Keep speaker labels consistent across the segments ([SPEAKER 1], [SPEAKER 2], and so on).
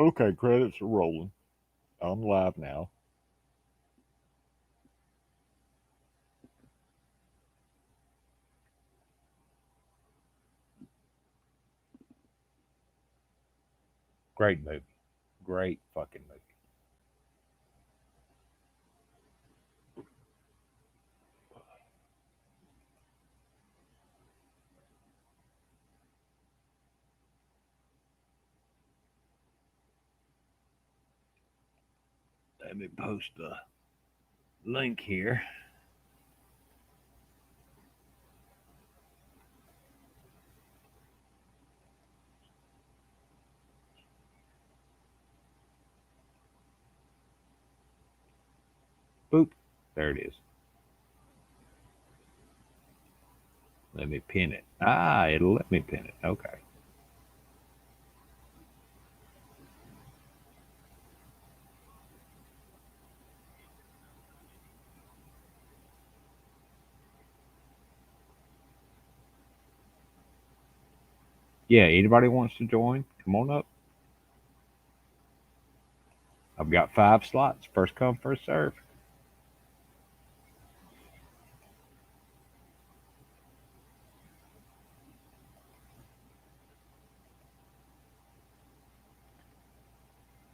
[SPEAKER 1] Okay, credits are rolling. I'm live now. Great movie. Great fucking movie. Let me post the link here. Boop. There it is. Let me pin it. Ah, it'll let me pin it. Okay. Yeah, anybody wants to join? Come on up. I've got 5 slots. First come, first serve.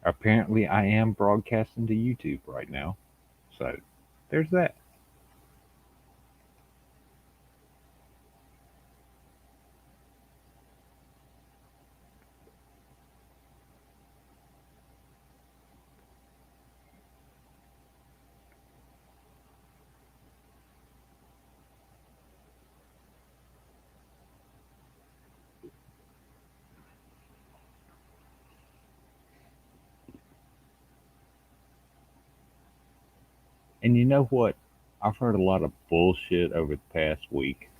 [SPEAKER 1] Apparently, I am broadcasting to YouTube right now. So, there's that. And you know what? I've heard a lot of bullshit over the past week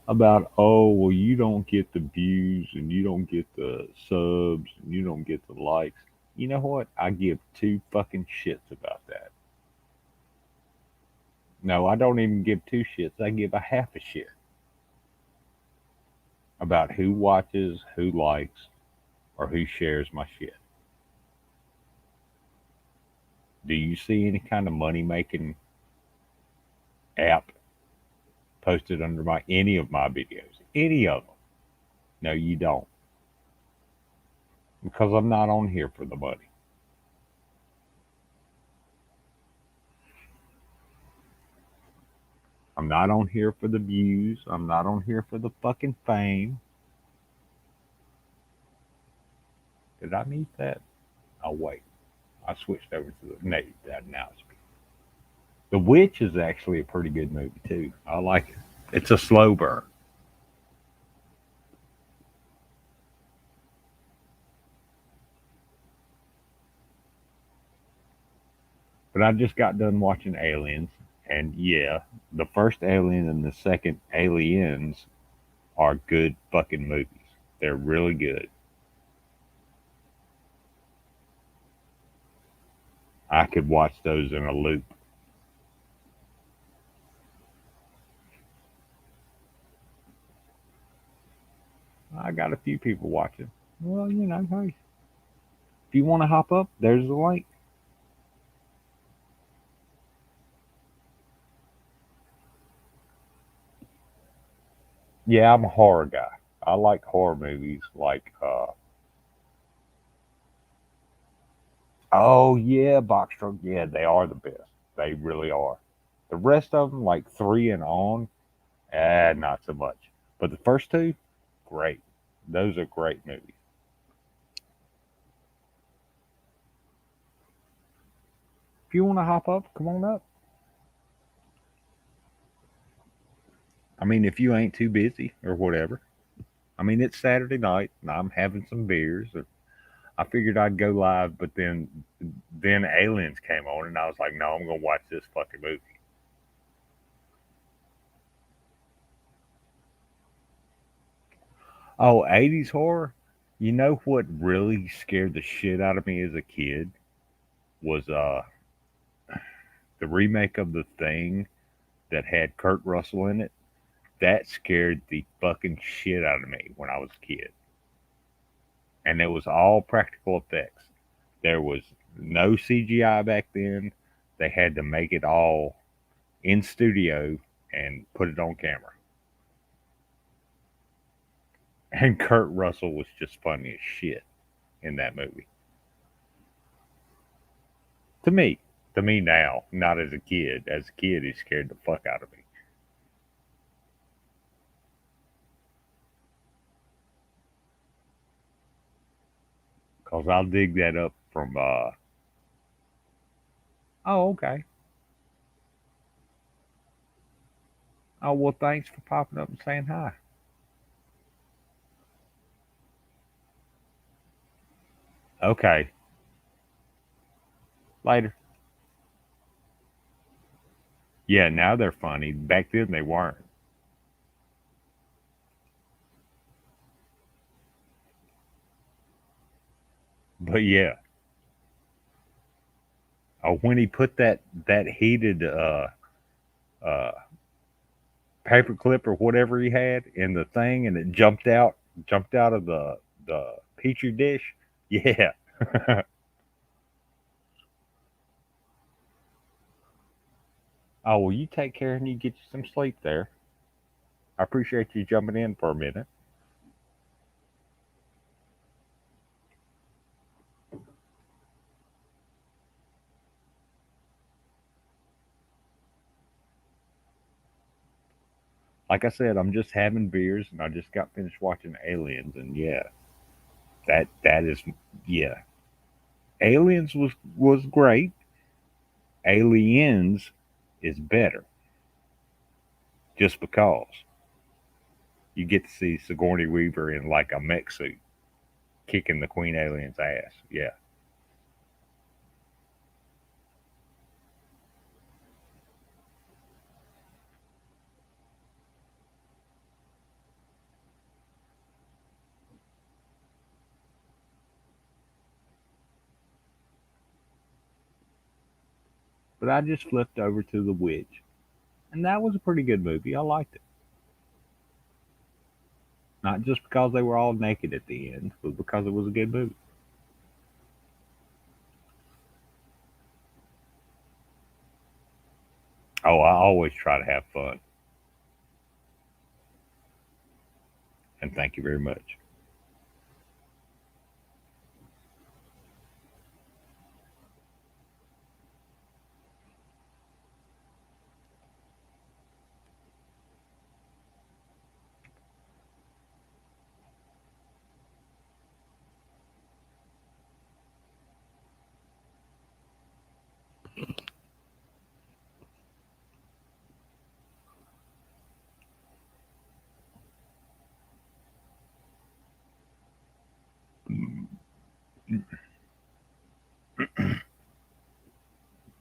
[SPEAKER 1] about, oh, well, you don't get the views and you don't get the subs and you don't get the likes. You know what? I give two fucking shits about that. No, I don't even give two shits. I give a half a shit about who watches, who likes, or who shares my shit. Do you see any kind of money making app posted under my any of my videos? Any of them? No, you don't. Because I'm not on here for the money. I'm not on here for the views. I'm not on here for the fucking fame. Did I mute that? Oh, wait. I switched over to the no, that now it's The Witch is actually a pretty good movie, too. I like it. It's a slow burn. But I just got done watching Aliens. And yeah, the first Alien and the second Aliens are good fucking movies. They're really good. I could watch those in a loop. I got a few people watching. Well, hey, if you want to hop up, there's the link. Yeah, I'm a horror guy. I like horror movies like oh yeah, Box Truck. Yeah, they are the best. They really are. The rest of them, like 3 and on, not so much. But the first two, great. Those are great movies. If you want to hop up, come on up. I mean, if you ain't too busy or whatever. I mean, it's Saturday night and I'm having some beers. I figured I'd go live, but then Aliens came on, and I was like, no, I'm gonna watch this fucking movie. Oh, 80s horror. You know what really scared the shit out of me as a kid was the remake of The Thing that had Kurt Russell in it. That scared the fucking shit out of me when I was a kid, and it was all practical effects. There was no CGI back then. They had to make it all in studio and put it on camera. And Kurt Russell was just funny as shit in that movie. To me, to me now, not as a kid. As a kid, he scared the fuck out of me. Cause I'll dig that up from. Oh, okay. Oh well, thanks for popping up and saying hi. Okay, later. Yeah, now they're funny. Back then they weren't. But yeah, when he put that heated uh paperclip or whatever he had in the thing, and it jumped out of the petri dish. Yeah. Oh well, you take care and you get you some sleep there. I appreciate you jumping in for a minute. Like I said, I'm just having beers, and I just got finished watching Aliens, and yeah, that is yeah. Aliens was great. Aliens is better just because you get to see Sigourney Weaver in like a mech suit kicking the Queen Alien's ass. Yeah, but I just flipped over to The Witch, and that was a pretty good movie. I liked it. Not just because they were all naked at the end, but because it was a good movie. Oh, I always try to have fun, and thank you very much.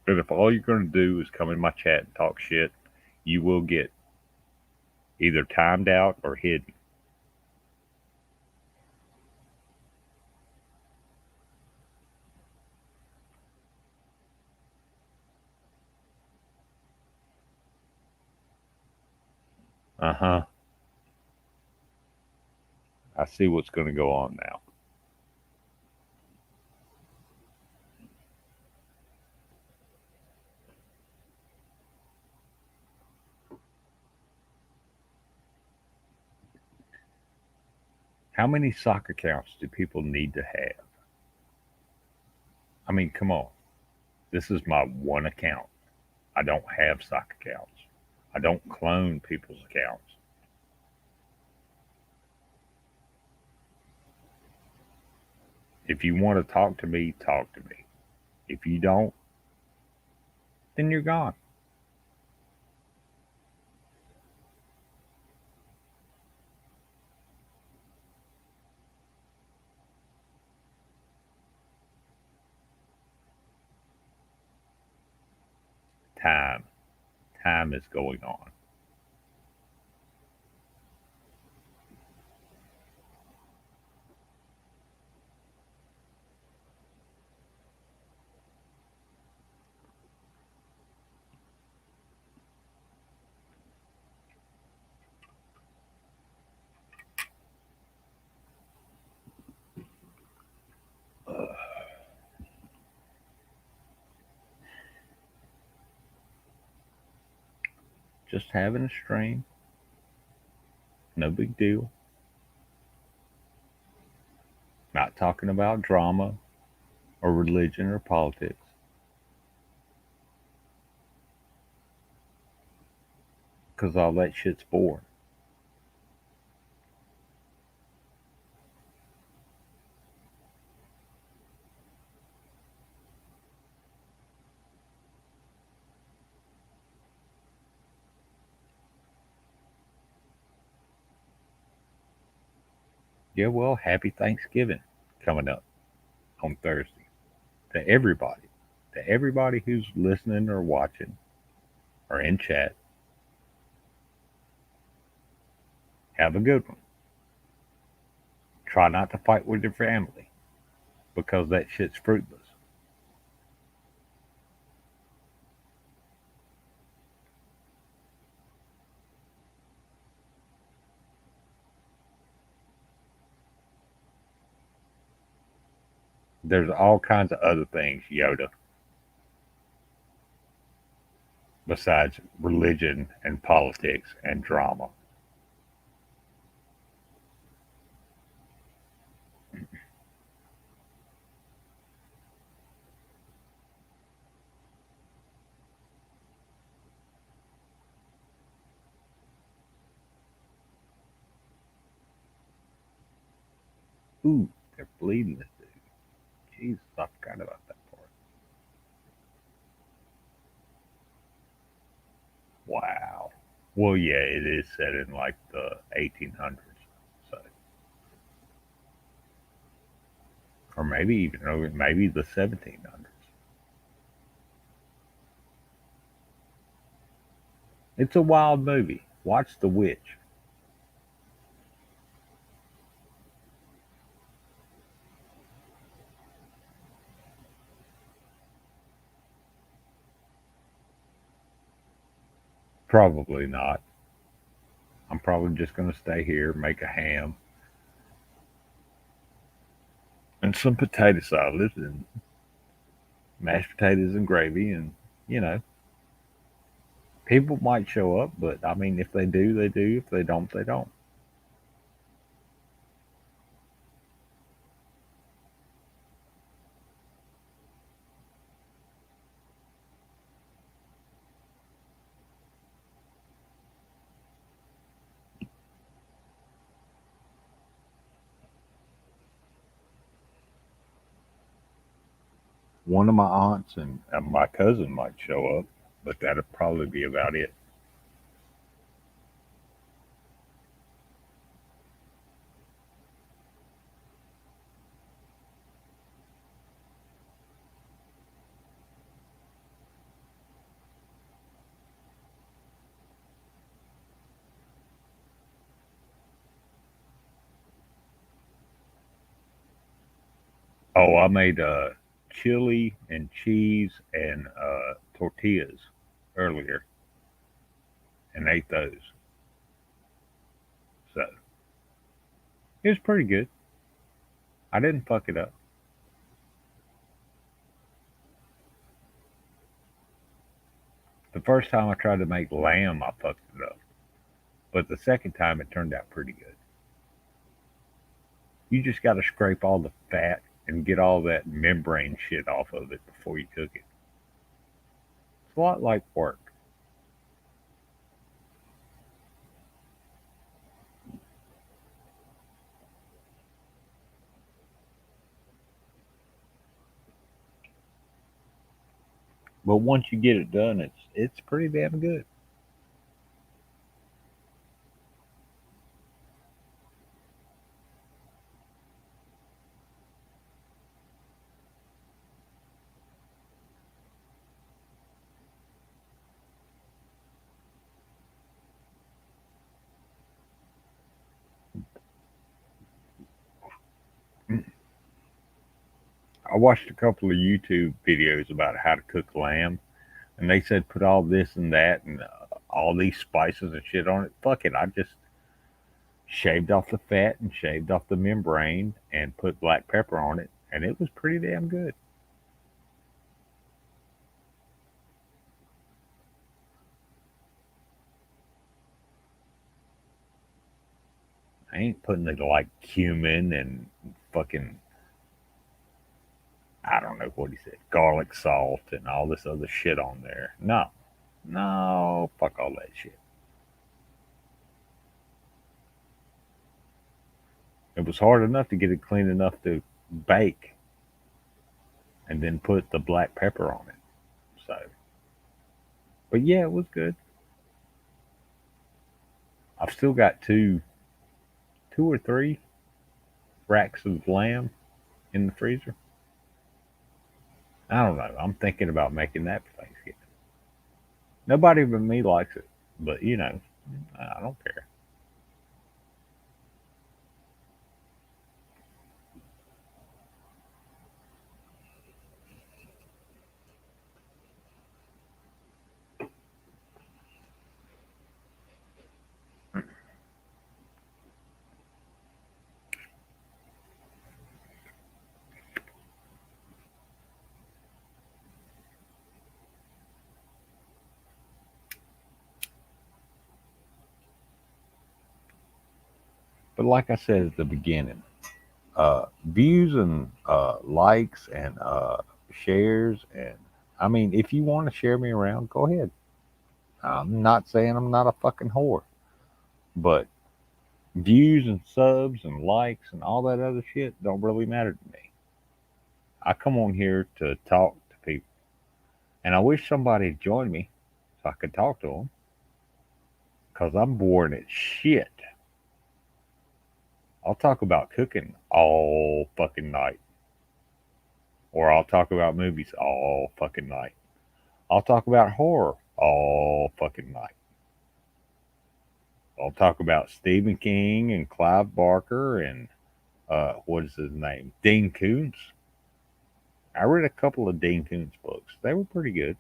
[SPEAKER 1] But if all you're going to do is come in my chat and talk shit, you will get either timed out or hidden. Uh huh. I see what's going to go on now. How many sock accounts do people need to have? I mean, come on. This is my one account. I don't have sock accounts. I don't clone people's accounts. If you want to talk to me, talk to me. If you don't, then you're gone. Time. Time is going on. Just having a stream, no big deal. Not talking about drama or religion or politics, because all that shit's boring. Yeah, well, happy Thanksgiving coming up on Thursday to everybody. To everybody who's listening or watching or in chat, have a good one. Try not to fight with your family because that shit's fruitless. There's all kinds of other things, Yoda, besides religion and politics and drama. Ooh, they're bleeding this dude. Jesus, I forgot about that part. Wow. Well, yeah, it is set in like the 1800s, so or maybe even maybe the 1700s. It's a wild movie. Watch The Witch. Probably not. I'm probably just going to stay here, make a ham and some potato salad and mashed potatoes and gravy, and you know, people might show up, but I mean, if they do, they do. If they don't, they don't. One of my aunts and my cousin might show up, but that'll probably be about it. Oh, I made chili and cheese and tortillas earlier and ate those. So it was pretty good. I didn't fuck it up. The first time I tried to make lamb, I fucked it up. But the second time, it turned out pretty good. You just got to scrape all the fat and get all that membrane shit off of it before you cook it. It's a lot like work. But once you get it done, it's pretty damn good. I watched a couple of YouTube videos about how to cook lamb, and they said put all this and that and all these spices and shit on it. Fuck it, I just shaved off the fat and shaved off the membrane and put black pepper on it, and it was pretty damn good. I ain't putting it like cumin and fucking, I don't know what he said, garlic salt and all this other shit on there. No, no, fuck all that shit. It was hard enough to get it clean enough to bake and then put the black pepper on it. So, but yeah, it was good. I've still got two or three racks of lamb in the freezer. I don't know. I'm thinking about making that for Thanksgiving. Nobody but me likes it, but I don't care. But like I said at the beginning, views and likes and shares, and I mean, if you want to share me around, go ahead. I'm not saying I'm not a fucking whore, but views and subs and likes and all that other shit don't really matter to me. I come on here to talk to people, and I wish somebody would join me so I could talk to them because I'm bored as shit. I'll talk about cooking all fucking night, or I'll talk about movies all fucking night. I'll talk about horror all fucking night. I'll talk about Stephen King and Clive Barker and what is his name? Dean Koontz. I read a couple of Dean Koontz books. They were pretty good.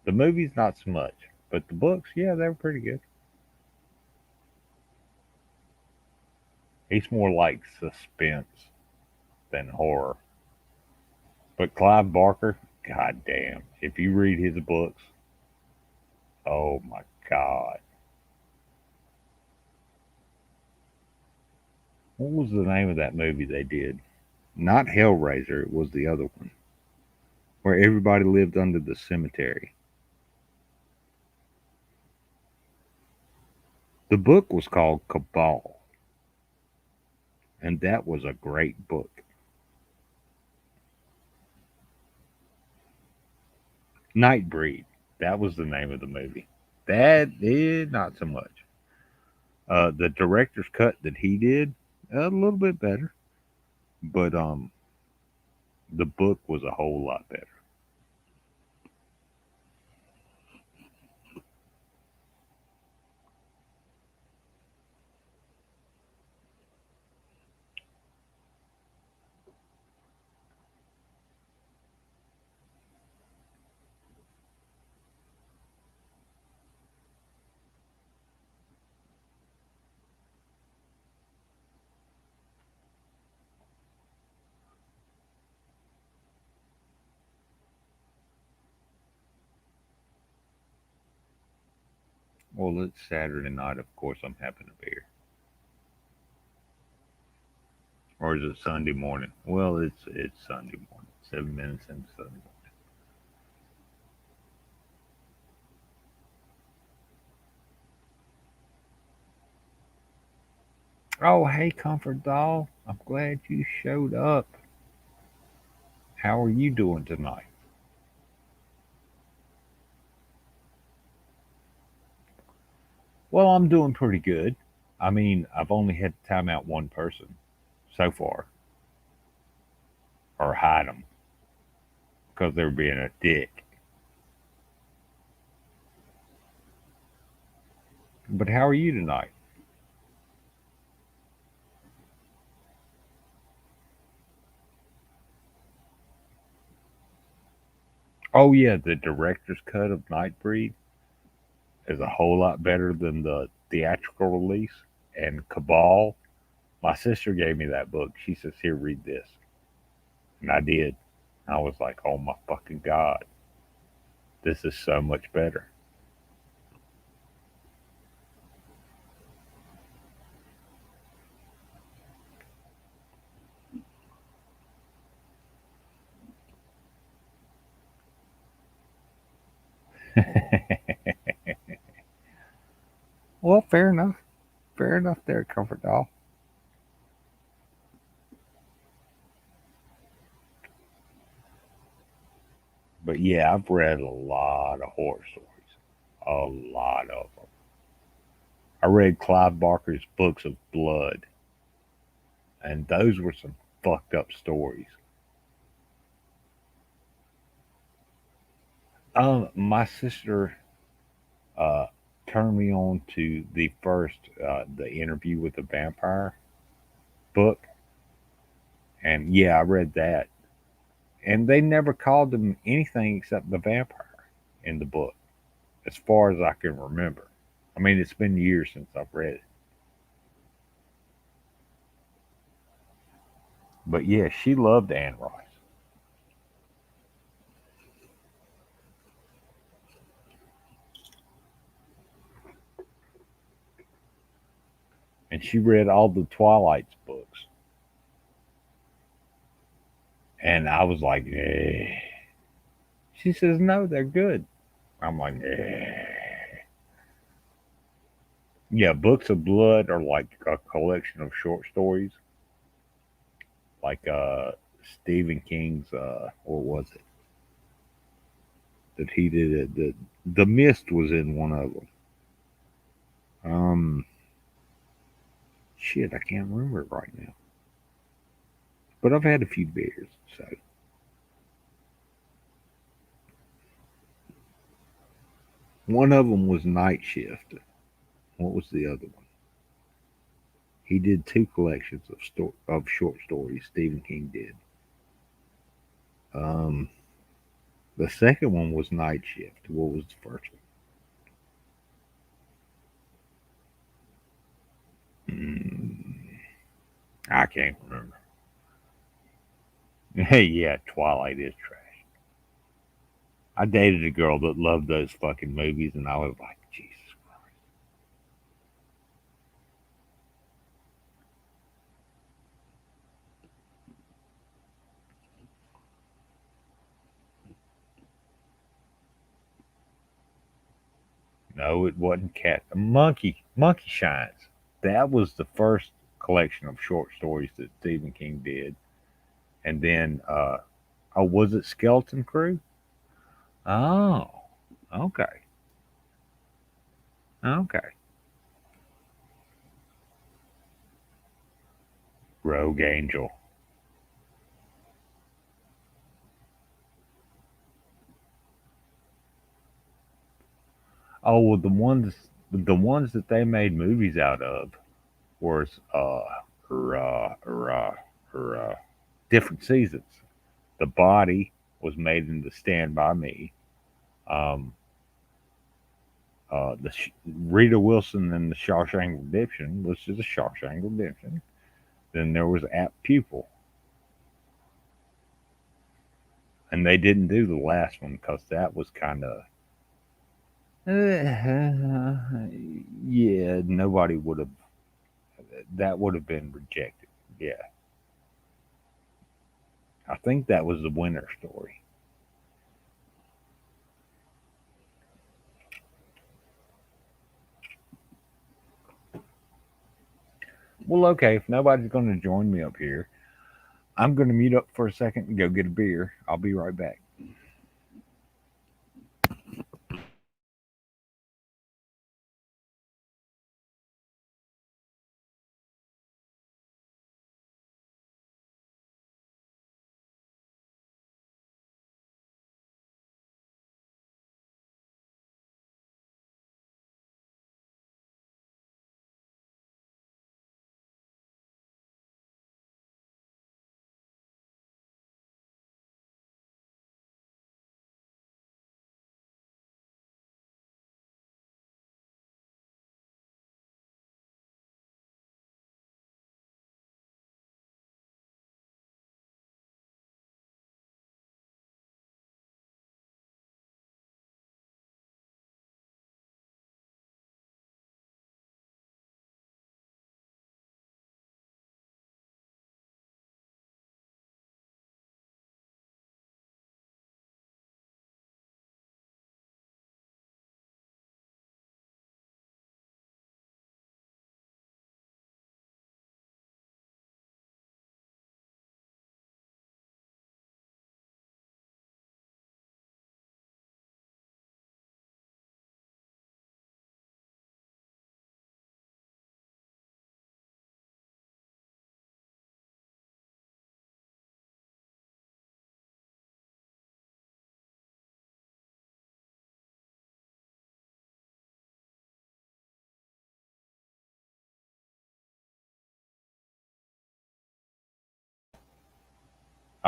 [SPEAKER 1] The movies, not so much, but the books, yeah, they were pretty good. He's more like suspense than horror. But Clive Barker, goddamn, if you read his books, oh my god. What was the name of that movie they did? Not Hellraiser, it was the other one, where everybody lived under the cemetery. The book was called Cabal, and that was a great book. Nightbreed, that was the name of the movie. That is not so much. The director's cut that he did, a little bit better, but the book was a whole lot better. Well, it's Saturday night, of course I'm having a beer. Or is it Sunday morning? Well, it's Sunday morning. 7 minutes into Sunday morning. Oh, hey, Comfort Doll. I'm glad you showed up. How are you doing tonight? Well, I'm doing pretty good. I mean, I've only had to time out one person so far, or hide them because they're being a dick. But how are you tonight? Oh yeah, the director's cut of Nightbreed is a whole lot better than the theatrical release. And Cabal, my sister gave me that book. She says, "Here, read this," and I did. I was like, "Oh my fucking god, this is so much better." Well, fair enough. Fair enough there, Comfort Doll. But yeah, I've read a lot of horror stories. A lot of them. I read Clive Barker's books of blood, and those were some fucked up stories. My sister uh, turned me on to the first, the interview with the vampire book, and yeah, I read that. And they never called him anything except the vampire in the book, as far as I can remember. I mean, it's been years since I've read it, but yeah, she loved Anne Rice, and she read all the Twilight's books, and I was like, eh. She says, no, they're good. I'm like, eh. Yeah, books of blood are like a collection of short stories, like Stephen King's. What was it that he did? It the Mist was in one of them. Shit, I can't remember it right now. But I've had a few beers, so one of them was Night Shift. What was the other one? He did two collections of short stories. Stephen King did. Um, the second one was Night Shift. What was the first one? I can't remember. Hey, yeah, Twilight is trash. I dated a girl that loved those fucking movies, and I was like, Jesus Christ. No, it wasn't Cat. Monkey Shines. That was the first collection of short stories that Stephen King did. And then, oh, was it Skeleton Crew? Oh, okay. Okay. Rogue Angel. Oh, well, the ones that they made movies out of was uh, uh, uh, different seasons. The Body was made into Stand By Me. Um, Rita Wilson and the Shawshank Redemption was just a Shawshank Redemption. Then there was Apt Pupil, and they didn't do the last one because that was kind of yeah, nobody would have, that would have been rejected. Yeah, I think that was the winter story. Well, okay, if nobody's going to join me up here, I'm going to mute up for a second and go get a beer. I'll be right back.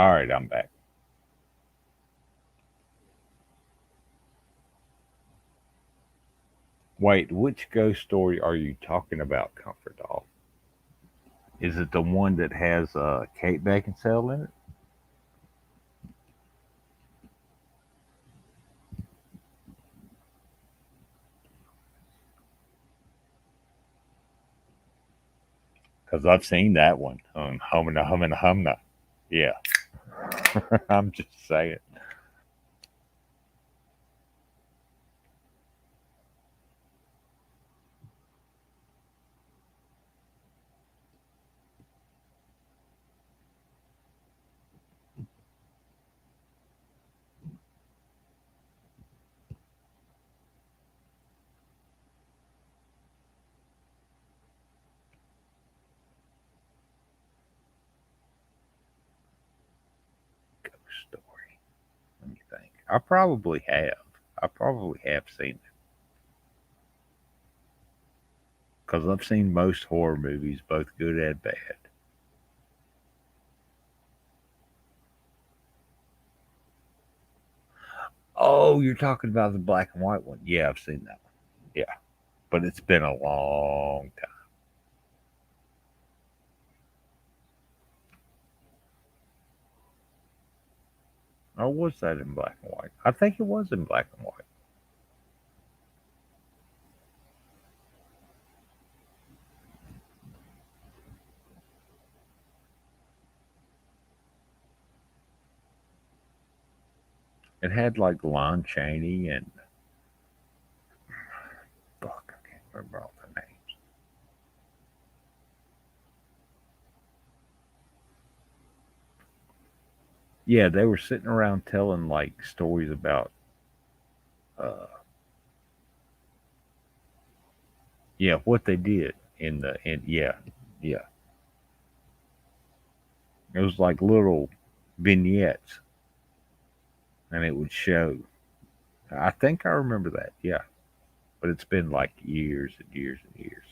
[SPEAKER 1] All right, I'm back. Wait, which ghost story are you talking about, Comfort Doll? Is it the one that has Kate Beckinsale in it? Because I've seen that one on Humana Humana Humna. Yeah, I'm just saying. Ghost story. Let me think. I probably have. I probably have seen it because I've seen most horror movies, both good and bad. Oh, you're talking about the black and white one? Yeah, I've seen that one. Yeah, but it's been a long time. Or was that in black and white? I think it was in black and white. It had like Lon Chaney and fuck, I can't remember all the names. Yeah, they were sitting around telling like stories about uh yeah, what they did in yeah, yeah. It was like little vignettes and it would show. I think I remember that, yeah. But it's been like years and years and years.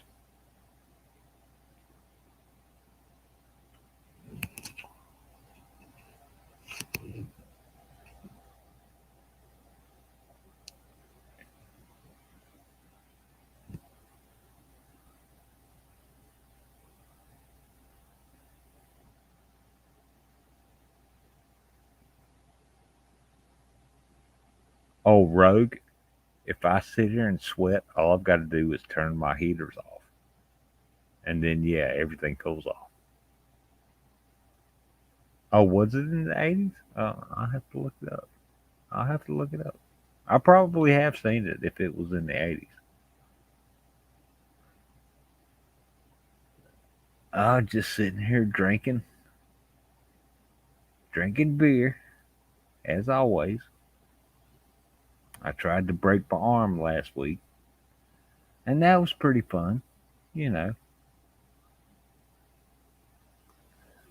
[SPEAKER 1] Oh, Rogue, if I sit here and sweat, all I've got to do is turn my heaters off. And then yeah, everything cools off. Oh, was it in the 80s? I'll have to look it up. I'll have to look it up. I probably have seen it if it was in the 80s. Just sitting here drinking beer, as always. I tried to break my arm last week, and that was pretty fun. You know,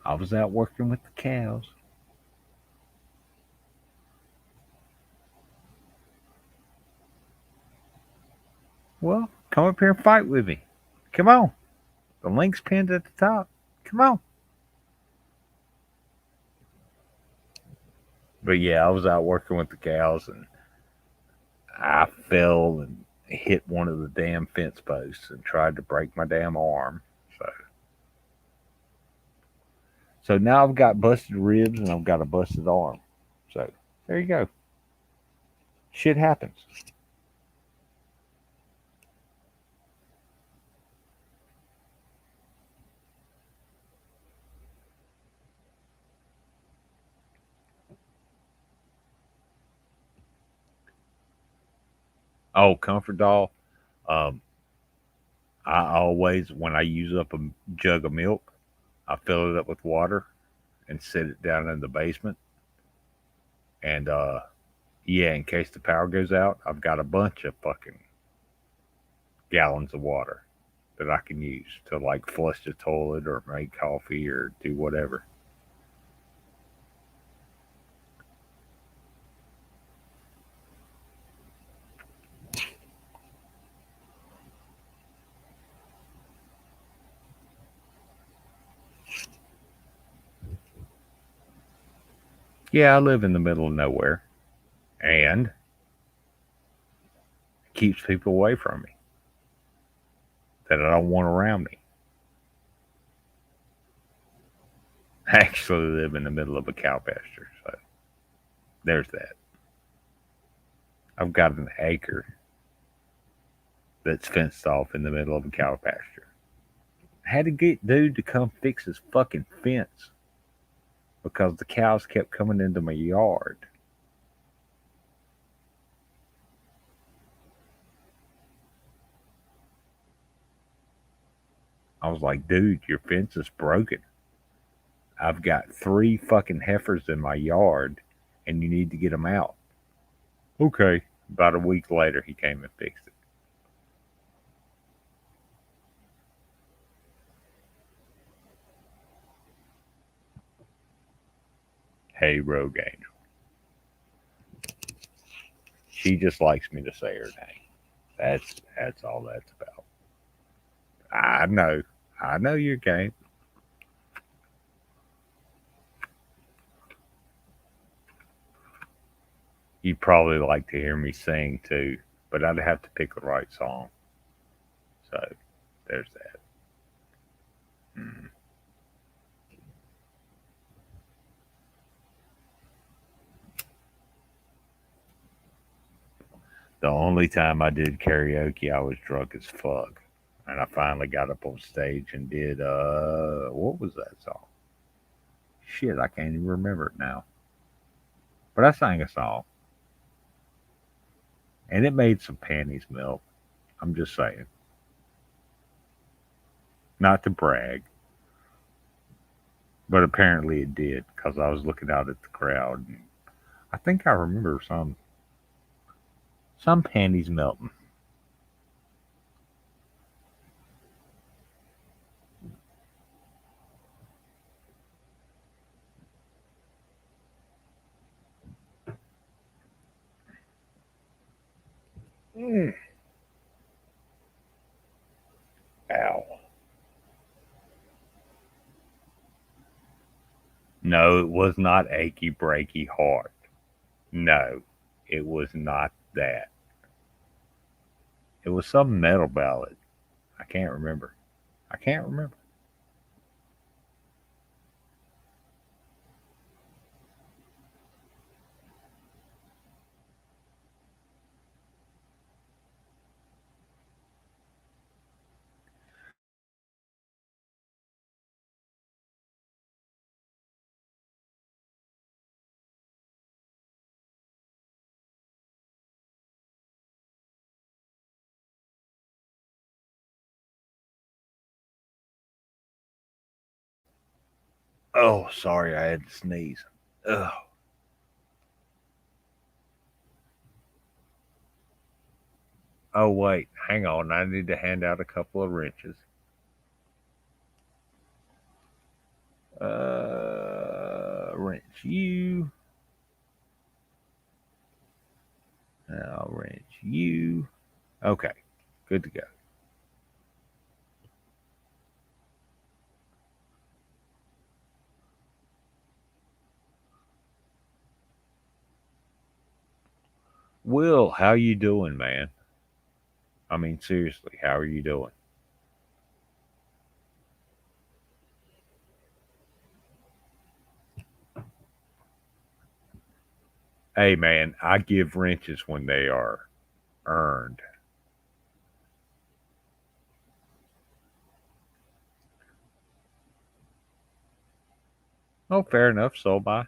[SPEAKER 1] I was out working with the cows. Well, come up here and fight with me. Come on. The link's pinned at the top. Come on. But yeah, I was out working with the cows, and I fell and hit one of the damn fence posts and tried to break my damn arm. So, so now I've got busted ribs and I've got a busted arm. So there you go. Shit happens. Oh, comfort doll. Um, I always, when I use up a jug of milk, I fill it up with water and set it down in the basement. And yeah, in case the power goes out, I've got a bunch of fucking gallons of water that I can use to like flush the toilet or make coffee or do whatever. Yeah, I live in the middle of nowhere, and it keeps people away from me that I don't want around me. I actually live in the middle of a cow pasture, so there's that. I've got an acre that's fenced off in the middle of a cow pasture. I had to get dude to come fix his fucking fence because the cows kept coming into my yard. I was like, dude, your fence is broken. I've got three fucking heifers in my yard and you need to get them out. Okay. About a week later, he came and fixed it. Hey, Rogue Angel. She just likes me to say her name. That's all that's about. I know. I know your game. You'd probably like to hear me sing too, but I'd have to pick the right song. So there's that. Mm. The only time I did karaoke, I was drunk as fuck, and I finally got up on stage and did what was that song? Shit, I can't even remember it now. But I sang a song, and it made some panties melt. I'm just saying, not to brag, but apparently it did because I was looking out at the crowd. And I think I remember some panties melting. Mm. Ow. No, it was not achy breaky heart. No, it was not that. It was some metal ballad. I can't remember. I can't remember. Oh, sorry, I had to sneeze. Ugh. Oh, wait, hang on. I need to hand out a couple of wrenches. Wrench you. I'll wrench you. Okay, good to go. Will, how you doing, man? I mean, seriously, how are you doing? Hey, man, I give wrenches when they are earned. Oh, fair enough. So am I.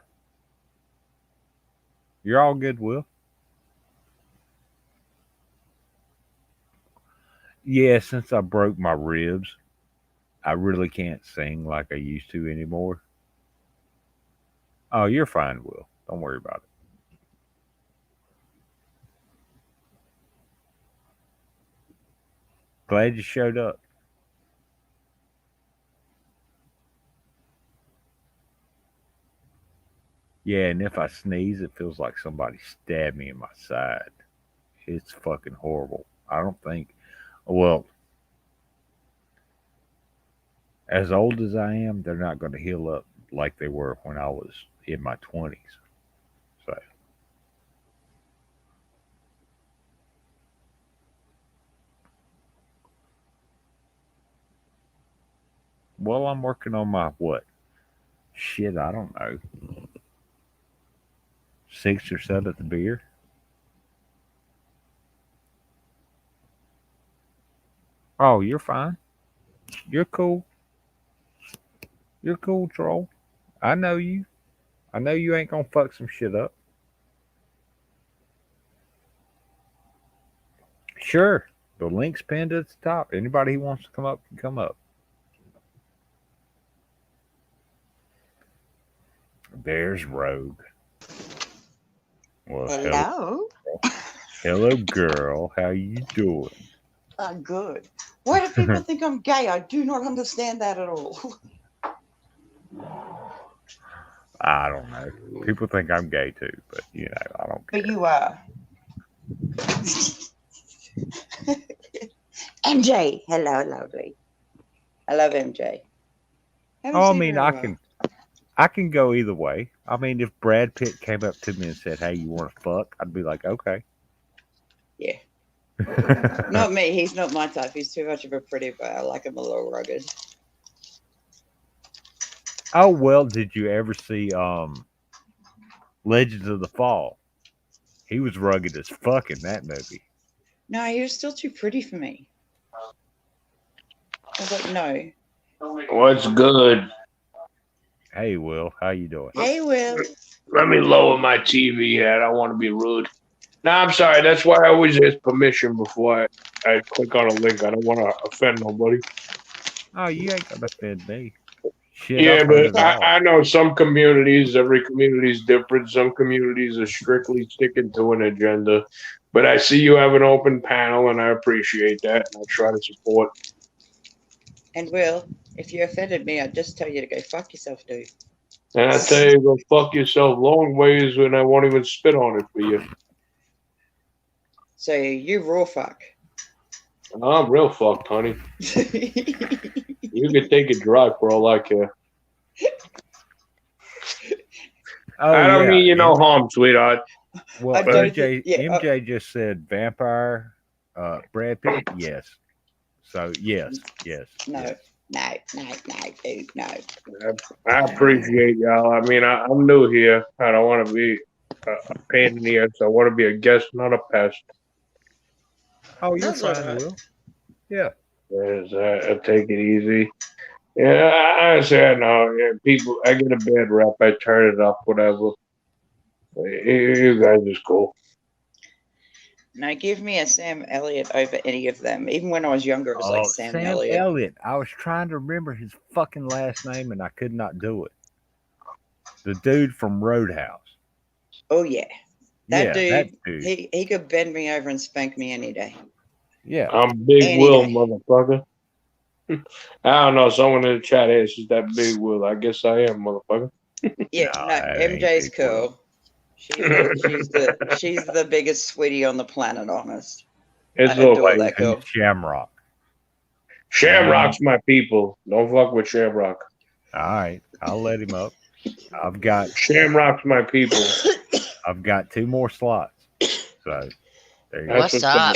[SPEAKER 1] You're all good, Will. Yeah, since I broke my ribs, I really can't sing like I used to anymore. Oh, you're fine, Will. Don't worry about it. Glad you showed up. Yeah, and if I sneeze, it feels like somebody stabbed me in my side. It's fucking horrible. I don't think, well, as old as I am, they're not going to heal up like they were when I was in my 20s. Well, I'm working on my what? Shit, I don't know. Sixth or seventh beer. Oh, you're fine. You're cool. You're cool, troll. I know you. I know you ain't gonna fuck some shit up. Sure. The link's pinned at the top. Anybody who wants to come up can come up. There's Rogue. Well, hello,
[SPEAKER 2] Hello.
[SPEAKER 1] hello, girl. How you doing?
[SPEAKER 2] I'm good. Why do people think I'm gay? I do not understand that at all.
[SPEAKER 1] I don't know. People think I'm gay too, but I don't
[SPEAKER 2] But
[SPEAKER 1] care.
[SPEAKER 2] you are. MJ. Hello, lovely. I love MJ. Haven't
[SPEAKER 1] Oh, I
[SPEAKER 2] seen her
[SPEAKER 1] mean,
[SPEAKER 2] in a while.
[SPEAKER 1] I can go either way. I mean, if Brad Pitt came up to me and said, "Hey, you want to fuck?" I'd be like, "Okay."
[SPEAKER 2] Yeah. Not me. He's not my type. He's too much of a pretty boy. I like him a little rugged.
[SPEAKER 1] Oh well, did you ever see Legends of the Fall? He was rugged as fuck in that movie.
[SPEAKER 2] No, he was still too pretty for me. I was like, no.
[SPEAKER 3] What's good?
[SPEAKER 1] Hey, Will, how you doing?
[SPEAKER 2] Hey, Will.
[SPEAKER 3] Let me lower my TV head. I don't want to be rude. No, I'm sorry. That's why I always ask permission before I click on a link. I don't want to offend nobody.
[SPEAKER 1] Oh, you ain't gonna offend me. Shit,
[SPEAKER 3] Yeah,
[SPEAKER 1] I've heard
[SPEAKER 3] but
[SPEAKER 1] it all.
[SPEAKER 3] I know some communities, every community is different. Some communities are strictly sticking to an agenda. But I see you have an open panel, and I appreciate that. And I try to support.
[SPEAKER 2] And Will, if you offended me, I'd just tell you to go fuck yourself, dude.
[SPEAKER 3] And I tell you, go fuck yourself long ways, and I won't even spit on it for you.
[SPEAKER 2] So you raw fuck.
[SPEAKER 3] I'm real fucked, honey. You can take it dry for all I care.
[SPEAKER 1] Oh
[SPEAKER 3] I don't
[SPEAKER 1] yeah,
[SPEAKER 3] mean you no harm, sweetheart.
[SPEAKER 2] I
[SPEAKER 1] well,
[SPEAKER 3] But
[SPEAKER 2] don't think.
[SPEAKER 1] MJ
[SPEAKER 2] Yeah.
[SPEAKER 1] MJ just said vampire. Brad Pitt, yes. So
[SPEAKER 2] No.
[SPEAKER 1] yes.
[SPEAKER 2] No. No. No. Dude. No.
[SPEAKER 3] I appreciate y'all. I mean, I'm new here. I don't want to be a pain in the ass. I want to be a guest, not a pest.
[SPEAKER 1] Oh, you're
[SPEAKER 2] That's all
[SPEAKER 1] fine,
[SPEAKER 2] right.
[SPEAKER 1] Will. Yeah.
[SPEAKER 3] Yes, I take it easy. Yeah, I say no. Yeah, people, I get a bad rep. I turn it up, whatever. You guys is cool.
[SPEAKER 2] Now give me a Sam Elliott over any of them. Even when I was younger, it was like
[SPEAKER 1] Oh,
[SPEAKER 2] Sam
[SPEAKER 1] Sam
[SPEAKER 2] Elliott.
[SPEAKER 1] Elliott. I was trying to remember his fucking last name and I could not do it. The dude from Roadhouse.
[SPEAKER 2] Oh yeah, that
[SPEAKER 1] Yeah, that
[SPEAKER 2] dude.
[SPEAKER 1] dude.
[SPEAKER 2] He could bend me over and spank me any day.
[SPEAKER 1] Yeah.
[SPEAKER 3] I'm Big
[SPEAKER 2] Any
[SPEAKER 3] Will,
[SPEAKER 2] day.
[SPEAKER 3] motherfucker. I don't know. Someone in the chat asks, "Is that Big Will?" I guess I am, motherfucker.
[SPEAKER 2] Yeah.
[SPEAKER 1] No,
[SPEAKER 2] No.
[SPEAKER 1] that ain't
[SPEAKER 2] MJ's
[SPEAKER 1] Big Will.
[SPEAKER 2] cool. She's the biggest sweetie on the planet. Honest. I
[SPEAKER 3] It's
[SPEAKER 2] adore
[SPEAKER 3] okay.
[SPEAKER 2] that
[SPEAKER 1] He's
[SPEAKER 2] girl.
[SPEAKER 1] Shamrock. And
[SPEAKER 3] Shamrock's my people. Don't fuck with Shamrock.
[SPEAKER 1] all right, I'll let him up. I've got
[SPEAKER 3] Shamrock's my people.
[SPEAKER 1] I've got two more slots. So there you go.
[SPEAKER 3] That's
[SPEAKER 4] What's
[SPEAKER 3] what's
[SPEAKER 4] up?
[SPEAKER 3] up.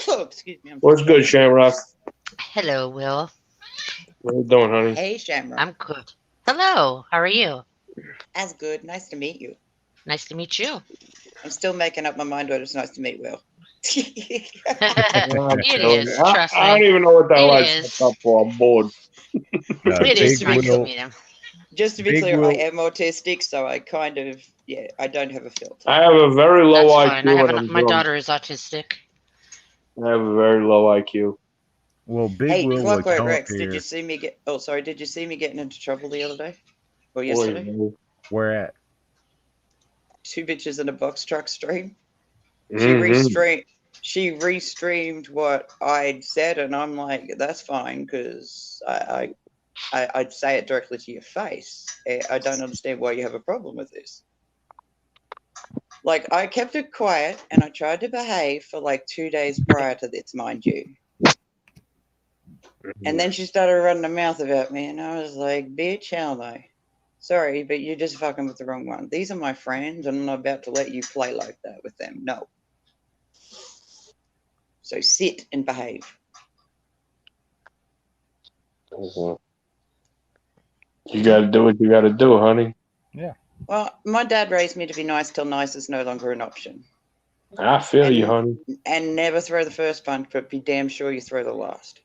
[SPEAKER 2] Oh, excuse me. I'm so
[SPEAKER 3] What's good,
[SPEAKER 2] sorry.
[SPEAKER 3] Shamrock?
[SPEAKER 4] Hello, Will.
[SPEAKER 3] What you doing, honey?
[SPEAKER 2] Hey, Shamrock.
[SPEAKER 4] I'm good. Hello, how are you?
[SPEAKER 2] That's good. Nice to meet you.
[SPEAKER 4] Nice to meet you.
[SPEAKER 2] I'm still making up my mind whether it's nice to meet Will.
[SPEAKER 3] I'm
[SPEAKER 4] It
[SPEAKER 3] telling you.
[SPEAKER 4] is, trust
[SPEAKER 3] I don't
[SPEAKER 4] me.
[SPEAKER 3] even know what the hell
[SPEAKER 4] It
[SPEAKER 3] I signed up
[SPEAKER 4] is.
[SPEAKER 3] for. I'm bored.
[SPEAKER 1] No,
[SPEAKER 4] It
[SPEAKER 2] just
[SPEAKER 4] is
[SPEAKER 2] to
[SPEAKER 1] Big
[SPEAKER 2] be
[SPEAKER 4] nice to
[SPEAKER 1] Will.
[SPEAKER 4] meet him.
[SPEAKER 2] just to be
[SPEAKER 1] Big
[SPEAKER 2] clear, I
[SPEAKER 1] Will.
[SPEAKER 2] am autistic, so I kind of I don't have a filter.
[SPEAKER 3] I have a very low
[SPEAKER 4] That's fine.
[SPEAKER 3] IQ and I'm
[SPEAKER 4] My
[SPEAKER 3] drunk.
[SPEAKER 4] daughter is autistic.
[SPEAKER 3] I have a very low IQ.
[SPEAKER 1] Well, Big
[SPEAKER 2] Hey,
[SPEAKER 1] Will would
[SPEAKER 2] Clockwork
[SPEAKER 1] come up
[SPEAKER 2] Rex, did you
[SPEAKER 1] here.
[SPEAKER 2] see me get? Oh, sorry, did you see me getting into trouble the other day or
[SPEAKER 3] Boy,
[SPEAKER 2] yesterday?
[SPEAKER 1] Where at?
[SPEAKER 2] Two bitches in a box truck stream. She
[SPEAKER 3] Mm-hmm.
[SPEAKER 2] restreamed. She restreamed what I'd said, and I'm like, that's fine because I'd say it directly to your face. I don't understand why you have a problem with this. Like, I kept it quiet and I tried to behave for like 2 days prior to this, mind you. And then she started running her mouth about me, and I was like, bitch, hell no. Sorry, but you're just fucking with the wrong one. These are my friends, and I'm not about to let you play like that with them. No. So sit and behave.
[SPEAKER 3] Mm-hmm. You got to do what you got to do, honey.
[SPEAKER 1] Yeah.
[SPEAKER 2] Well, my dad raised me to be nice till nice is no longer an option.
[SPEAKER 3] I feel you, honey.
[SPEAKER 2] And never throw the first punch, but be damn sure you throw the last.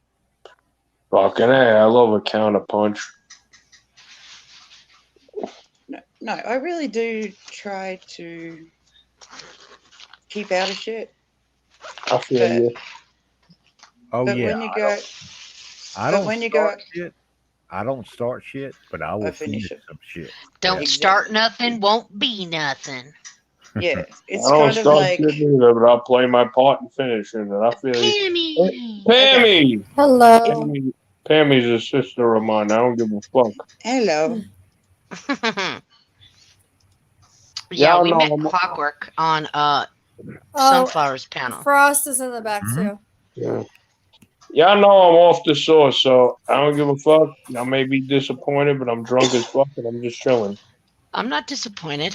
[SPEAKER 3] Fucking A, I love a counter punch.
[SPEAKER 2] No, I really do try to keep out of shit.
[SPEAKER 3] I feel you.
[SPEAKER 1] Oh
[SPEAKER 2] But
[SPEAKER 1] yeah.
[SPEAKER 2] when you go,
[SPEAKER 1] I
[SPEAKER 2] but
[SPEAKER 1] don't
[SPEAKER 2] when you
[SPEAKER 1] start
[SPEAKER 2] go,
[SPEAKER 1] shit. I don't start shit, but I will
[SPEAKER 2] finish
[SPEAKER 1] finish
[SPEAKER 2] it.
[SPEAKER 1] some shit.
[SPEAKER 4] Don't
[SPEAKER 2] Exactly.
[SPEAKER 4] start nothing, won't be nothing.
[SPEAKER 2] Yeah,
[SPEAKER 3] I
[SPEAKER 2] it's
[SPEAKER 3] don't
[SPEAKER 2] kind of
[SPEAKER 3] start
[SPEAKER 2] like
[SPEAKER 3] shit either, but I'll play my part and finish it. And I feel you.
[SPEAKER 4] Pammy.
[SPEAKER 3] Pammy!
[SPEAKER 5] Hello.
[SPEAKER 3] Pammy's a sister of mine. I don't give a fuck.
[SPEAKER 2] hello.
[SPEAKER 4] Yeah,
[SPEAKER 3] Y'all
[SPEAKER 4] we
[SPEAKER 3] know
[SPEAKER 4] met
[SPEAKER 3] I'm-
[SPEAKER 4] Clockwork on
[SPEAKER 5] Oh,
[SPEAKER 4] Sunflower's panel.
[SPEAKER 5] Frost is in the back
[SPEAKER 1] Mhm.
[SPEAKER 5] too.
[SPEAKER 3] Yeah. Y'all know I'm off the sauce, so I don't give a fuck. Y'all may be disappointed, but I'm drunk as fuck and I'm just chilling.
[SPEAKER 4] I'm not disappointed.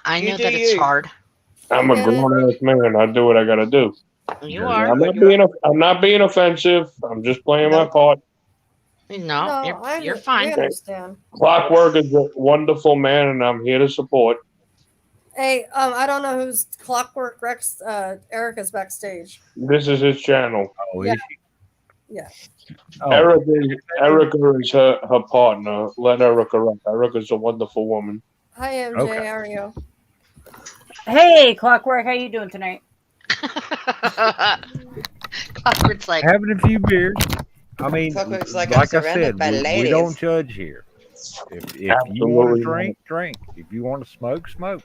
[SPEAKER 4] I
[SPEAKER 2] You
[SPEAKER 4] know
[SPEAKER 2] do
[SPEAKER 4] that it's
[SPEAKER 2] you.
[SPEAKER 4] hard.
[SPEAKER 3] I'm a grown ass man. I do what I gotta do.
[SPEAKER 4] You
[SPEAKER 1] Yeah.
[SPEAKER 4] are.
[SPEAKER 3] I'm not being offensive. I'm just playing my
[SPEAKER 2] No.
[SPEAKER 3] part.
[SPEAKER 4] No, you're
[SPEAKER 5] We
[SPEAKER 4] fine.
[SPEAKER 5] understand.
[SPEAKER 3] Clockwork is a wonderful man, and I'm here to support.
[SPEAKER 5] Hey, I don't know who's Clockwork Rex. Erica's backstage.
[SPEAKER 3] This is his channel.
[SPEAKER 1] Oh,
[SPEAKER 5] Yeah.
[SPEAKER 1] is she?
[SPEAKER 5] Yeah.
[SPEAKER 1] Oh,
[SPEAKER 3] Erica is her partner. Let Erica rock. Erica's a wonderful woman.
[SPEAKER 5] Hi, MJ.
[SPEAKER 1] Okay.
[SPEAKER 5] How are you?
[SPEAKER 6] Hey, Clockwork, how you doing tonight?
[SPEAKER 4] Clockwork's like,
[SPEAKER 1] having a few beers. I mean,
[SPEAKER 2] Clockwork's like,
[SPEAKER 1] like
[SPEAKER 2] I'm
[SPEAKER 1] I
[SPEAKER 2] surrounded
[SPEAKER 1] said,
[SPEAKER 2] by
[SPEAKER 1] we
[SPEAKER 2] ladies.
[SPEAKER 1] don't judge here. If you want
[SPEAKER 3] Absolutely
[SPEAKER 1] to drink, drink. If you want to smoke, smoke.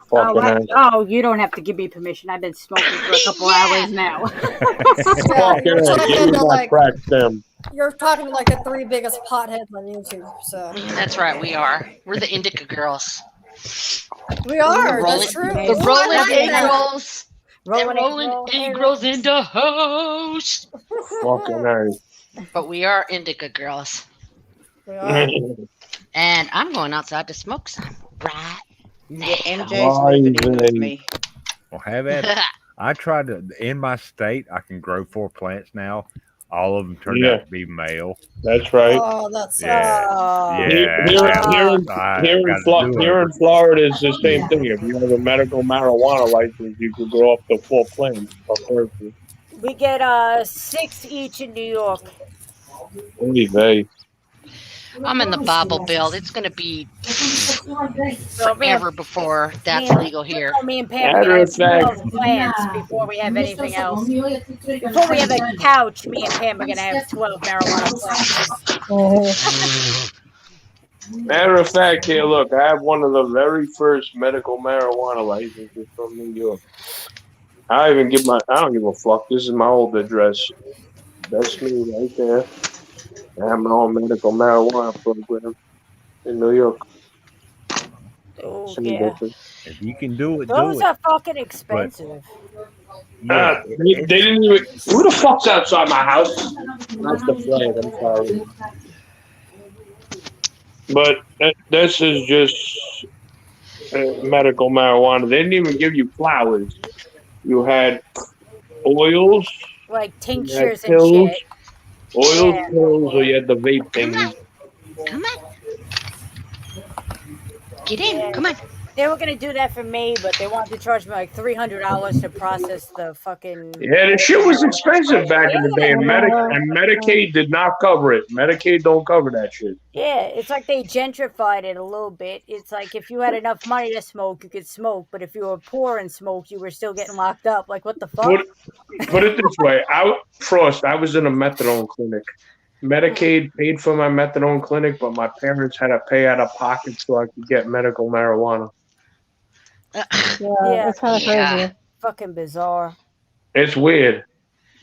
[SPEAKER 3] Fucking ass.
[SPEAKER 6] Oh, you don't have to give me permission. I've been smoking for a couple hours now.
[SPEAKER 5] Yeah, you're
[SPEAKER 3] Fucking ass. Give
[SPEAKER 5] talking
[SPEAKER 3] me
[SPEAKER 5] to
[SPEAKER 3] that
[SPEAKER 5] like
[SPEAKER 3] crack stem.
[SPEAKER 5] you're talking to like the three biggest potheads on YouTube. So
[SPEAKER 4] that's right, we are. We're the Indica girls.
[SPEAKER 5] we are.
[SPEAKER 4] The rolling,
[SPEAKER 5] That's true.
[SPEAKER 6] the
[SPEAKER 4] the
[SPEAKER 5] Ooh, I
[SPEAKER 4] rolling
[SPEAKER 5] like
[SPEAKER 4] egg
[SPEAKER 5] that.
[SPEAKER 4] rolls. The
[SPEAKER 6] Rolling
[SPEAKER 4] rolling egg rolls in the house.
[SPEAKER 3] Fucking ass.
[SPEAKER 4] But we are Indica girls.
[SPEAKER 5] We are.
[SPEAKER 4] And I'm going outside to smoke some right now.
[SPEAKER 2] Yeah, MJ's moving in with me.
[SPEAKER 1] Well, have at it. I tried to, in my state, I can grow 4 plants now. All of them turned
[SPEAKER 3] Yeah.
[SPEAKER 1] out to be male.
[SPEAKER 3] That's right.
[SPEAKER 5] Oh, that's
[SPEAKER 1] Yeah.
[SPEAKER 6] Oh.
[SPEAKER 1] Yeah.
[SPEAKER 3] Here in Florida, it's the same thing. If you have a medical marijuana license, you can grow up to 4 plants per person.
[SPEAKER 6] We get 6 each in New York.
[SPEAKER 3] Oy vey.
[SPEAKER 4] I'm in the Bible Belt. It's going to be forever before that's
[SPEAKER 6] Man.
[SPEAKER 4] legal here.
[SPEAKER 6] Me and Pam are
[SPEAKER 3] Matter
[SPEAKER 6] gonna
[SPEAKER 3] of
[SPEAKER 6] have
[SPEAKER 3] fact,
[SPEAKER 6] 12 plants before we have anything else. Before we have a couch, me and Pam are gonna have 12 marijuana plants.
[SPEAKER 3] matter of fact, here, look, I have one of the very first medical marijuana licenses from New York. I don't give a fuck. This is my old address. That's me right there. I have my own medical marijuana program in New York.
[SPEAKER 6] Oh
[SPEAKER 3] Same
[SPEAKER 6] yeah,
[SPEAKER 3] difference.
[SPEAKER 1] If you can do it, do
[SPEAKER 6] those
[SPEAKER 1] it.
[SPEAKER 6] are fucking expensive.
[SPEAKER 1] Yeah,
[SPEAKER 3] They didn't even. Who the fuck's outside my house? That's the flag. I'm sorry. But this is just medical marijuana. They didn't even give you flowers. You had oils,
[SPEAKER 6] Like
[SPEAKER 3] you had
[SPEAKER 6] tinctures and
[SPEAKER 3] pills,
[SPEAKER 6] shit.
[SPEAKER 3] oils,
[SPEAKER 6] Yeah.
[SPEAKER 3] pills, or you had the vape
[SPEAKER 4] Come
[SPEAKER 3] things.
[SPEAKER 4] on. Come on. Get in. Come on.
[SPEAKER 6] They were gonna do that for me, but they wanted to charge me like $300 to process the fucking.
[SPEAKER 3] Yeah, the shit was expensive back in the day, and Medicaid did not cover it. Medicaid don't cover that shit.
[SPEAKER 6] Yeah, it's like they gentrified it a little bit. It's like if you had enough money to smoke, you could smoke, but if you were poor and smoked, you were still getting locked up. Like, what the fuck?
[SPEAKER 3] Put it this way, I was in a methadone clinic. Medicaid paid for my methadone clinic, but my parents had to pay out of pocket so I could get medical marijuana.
[SPEAKER 6] Yeah,
[SPEAKER 5] it's kind of crazy.
[SPEAKER 6] fucking bizarre.
[SPEAKER 3] It's weird.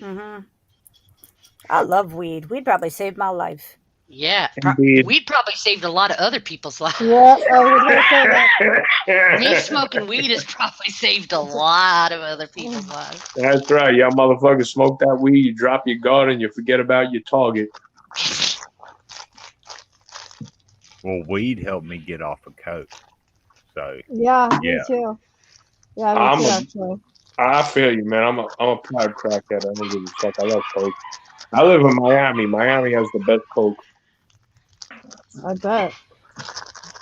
[SPEAKER 6] I love weed. Weed probably saved my life.
[SPEAKER 4] Yeah.
[SPEAKER 3] Indeed.
[SPEAKER 4] We'd probably saved a lot of other people's lives.
[SPEAKER 5] Yeah, I was gonna say that.
[SPEAKER 4] Me smoking weed has probably saved a lot of other people's lives.
[SPEAKER 3] That's right. Y'all motherfuckers smoke that weed, you drop your guard, and you forget about your target.
[SPEAKER 1] well, weed helped me get off of coke. So
[SPEAKER 5] Yeah,
[SPEAKER 1] Yeah.
[SPEAKER 5] me too. Yeah,
[SPEAKER 3] I'm
[SPEAKER 5] me too,
[SPEAKER 3] a-
[SPEAKER 5] actually.
[SPEAKER 3] I feel you, man. I'm a proud crackhead. I don't give a fuck. I love coke. I live in Miami. Miami has the best coke.
[SPEAKER 5] I bet.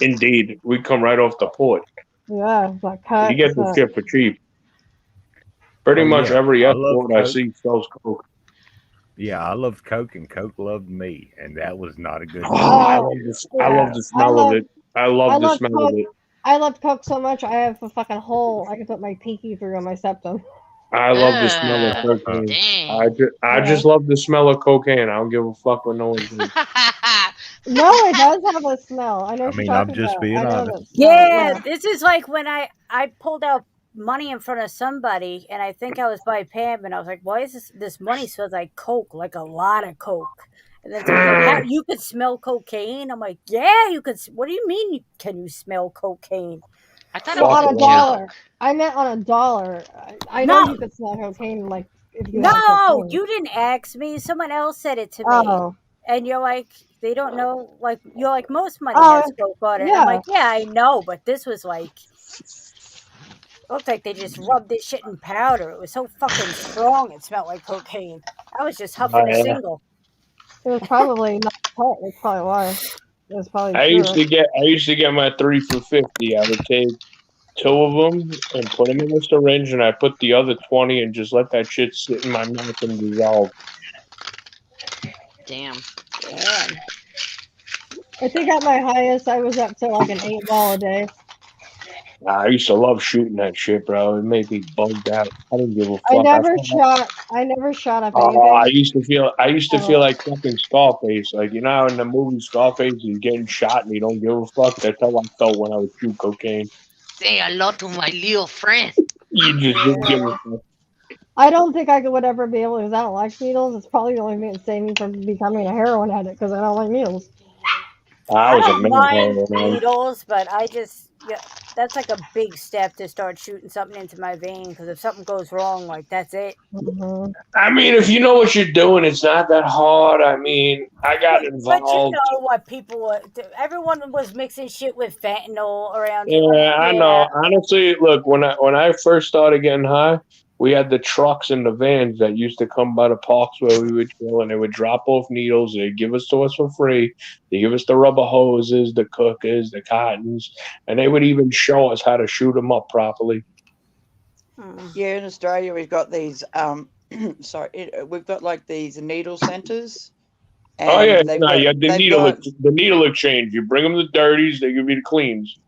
[SPEAKER 3] Indeed, we come right off the port.
[SPEAKER 5] Yeah, like
[SPEAKER 3] You get the shit for cheap. Pretty
[SPEAKER 1] Oh,
[SPEAKER 3] much
[SPEAKER 1] yeah.
[SPEAKER 3] every
[SPEAKER 1] I love
[SPEAKER 3] escort I
[SPEAKER 1] Coke.
[SPEAKER 3] see sells Coke.
[SPEAKER 1] Yeah, I loved Coke, and Coke loved me, and that was not a good
[SPEAKER 3] Oh,
[SPEAKER 1] feeling.
[SPEAKER 3] I
[SPEAKER 5] Oh,
[SPEAKER 3] love this. I
[SPEAKER 5] yeah.
[SPEAKER 3] love the smell of it. I
[SPEAKER 5] I
[SPEAKER 3] love the
[SPEAKER 5] love
[SPEAKER 3] smell of
[SPEAKER 5] Coke.
[SPEAKER 3] it.
[SPEAKER 5] I love Coke so much. I have a fucking hole I can put my pinky through on my septum.
[SPEAKER 3] I love the smell of cocaine.
[SPEAKER 4] Dang.
[SPEAKER 3] I
[SPEAKER 5] Yeah.
[SPEAKER 3] just love the smell of cocaine. I don't give a fuck what no one thinks.
[SPEAKER 5] No, it does have a smell. I know
[SPEAKER 1] I
[SPEAKER 5] what you're
[SPEAKER 1] mean, I'm
[SPEAKER 5] talking
[SPEAKER 1] just
[SPEAKER 5] about.
[SPEAKER 1] being
[SPEAKER 5] I know
[SPEAKER 1] honest.
[SPEAKER 5] that smell.
[SPEAKER 6] Yeah,
[SPEAKER 5] Yeah.
[SPEAKER 6] this is like when I pulled out money in front of somebody, and I think I was by Pam, and I was like, "Why is this money smells like Coke, like a lot of Coke?" And then someone's like, "How you could smell cocaine?" I'm like, "Yeah, you could. What do you mean? Can you smell cocaine?"
[SPEAKER 4] I thought it
[SPEAKER 5] Well,
[SPEAKER 4] was
[SPEAKER 3] Fuck
[SPEAKER 4] a
[SPEAKER 5] on a
[SPEAKER 3] it, man.
[SPEAKER 5] dollar.
[SPEAKER 4] joke.
[SPEAKER 5] I meant on a dollar. I know
[SPEAKER 6] No,
[SPEAKER 5] you could smell cocaine, like if you had
[SPEAKER 6] no,
[SPEAKER 5] cocaine.
[SPEAKER 6] you didn't ask me. Someone else said it to me,
[SPEAKER 5] Oh.
[SPEAKER 6] and you're like, they don't know. Like you're like, most money
[SPEAKER 5] Oh,
[SPEAKER 6] has Coke on it. And I'm
[SPEAKER 5] yeah.
[SPEAKER 6] like, yeah, I know, but this was like. Looked like they just rubbed this shit in powder. It was so fucking strong. It smelled like cocaine. I was just huffing a
[SPEAKER 3] I,
[SPEAKER 6] single.
[SPEAKER 5] It was probably not cut. That's probably why. That's probably
[SPEAKER 3] I used
[SPEAKER 5] true.
[SPEAKER 3] to get my 3 for 50. I would take 2 of them and put them in a syringe, and I put the other 20 and just let that shit sit in my mouth and dissolve.
[SPEAKER 4] Damn.
[SPEAKER 6] Damn.
[SPEAKER 5] I think at my highest, I was up to like an 8 ball a day.
[SPEAKER 3] I used to love shooting that shit, bro. It made me bugged out. I didn't give a
[SPEAKER 5] I
[SPEAKER 3] fuck.
[SPEAKER 5] never shot. I never shot up
[SPEAKER 3] Oh,
[SPEAKER 5] anything.
[SPEAKER 3] I used to feel like fucking Scarface. Like, you know how in the movie Scarface he's getting shot and he don't give a fuck? That's how I felt when I would shoot cocaine.
[SPEAKER 4] Say hello to my little friend.
[SPEAKER 3] You just didn't give a fuck.
[SPEAKER 5] I don't think I would ever be able because I don't like needles. It's probably the only thing that saved me from becoming a heroin addict because I don't like needles.
[SPEAKER 3] I
[SPEAKER 6] I
[SPEAKER 3] was a
[SPEAKER 6] don't
[SPEAKER 3] man
[SPEAKER 6] mind
[SPEAKER 3] man.
[SPEAKER 6] needles, but I just yeah, that's like a big step to start shooting something into my vein. Because if something goes wrong, like that's it.
[SPEAKER 5] Mm-hmm.
[SPEAKER 3] I mean, if you know what you're doing, it's not that hard. I mean, I got
[SPEAKER 6] But you
[SPEAKER 3] involved.
[SPEAKER 6] know what people were. Everyone was mixing shit with fentanyl around here. Like,
[SPEAKER 3] Yeah, I
[SPEAKER 6] yeah,
[SPEAKER 3] know. Honestly, look, when I first started getting high, we had the trucks and the vans that used to come by the parks where we would chill, and they would drop off needles. They'd give us to us for free. They give us the rubber hoses, the cookers, the cottons, and they would even show us how to shoot them up properly.
[SPEAKER 2] Yeah, in Australia we've got these. We've got like these needle centres,
[SPEAKER 3] Oh
[SPEAKER 2] and
[SPEAKER 3] yeah, no, you had
[SPEAKER 2] they've got
[SPEAKER 3] the needle exchange. You bring them the dirties, they give you the cleans.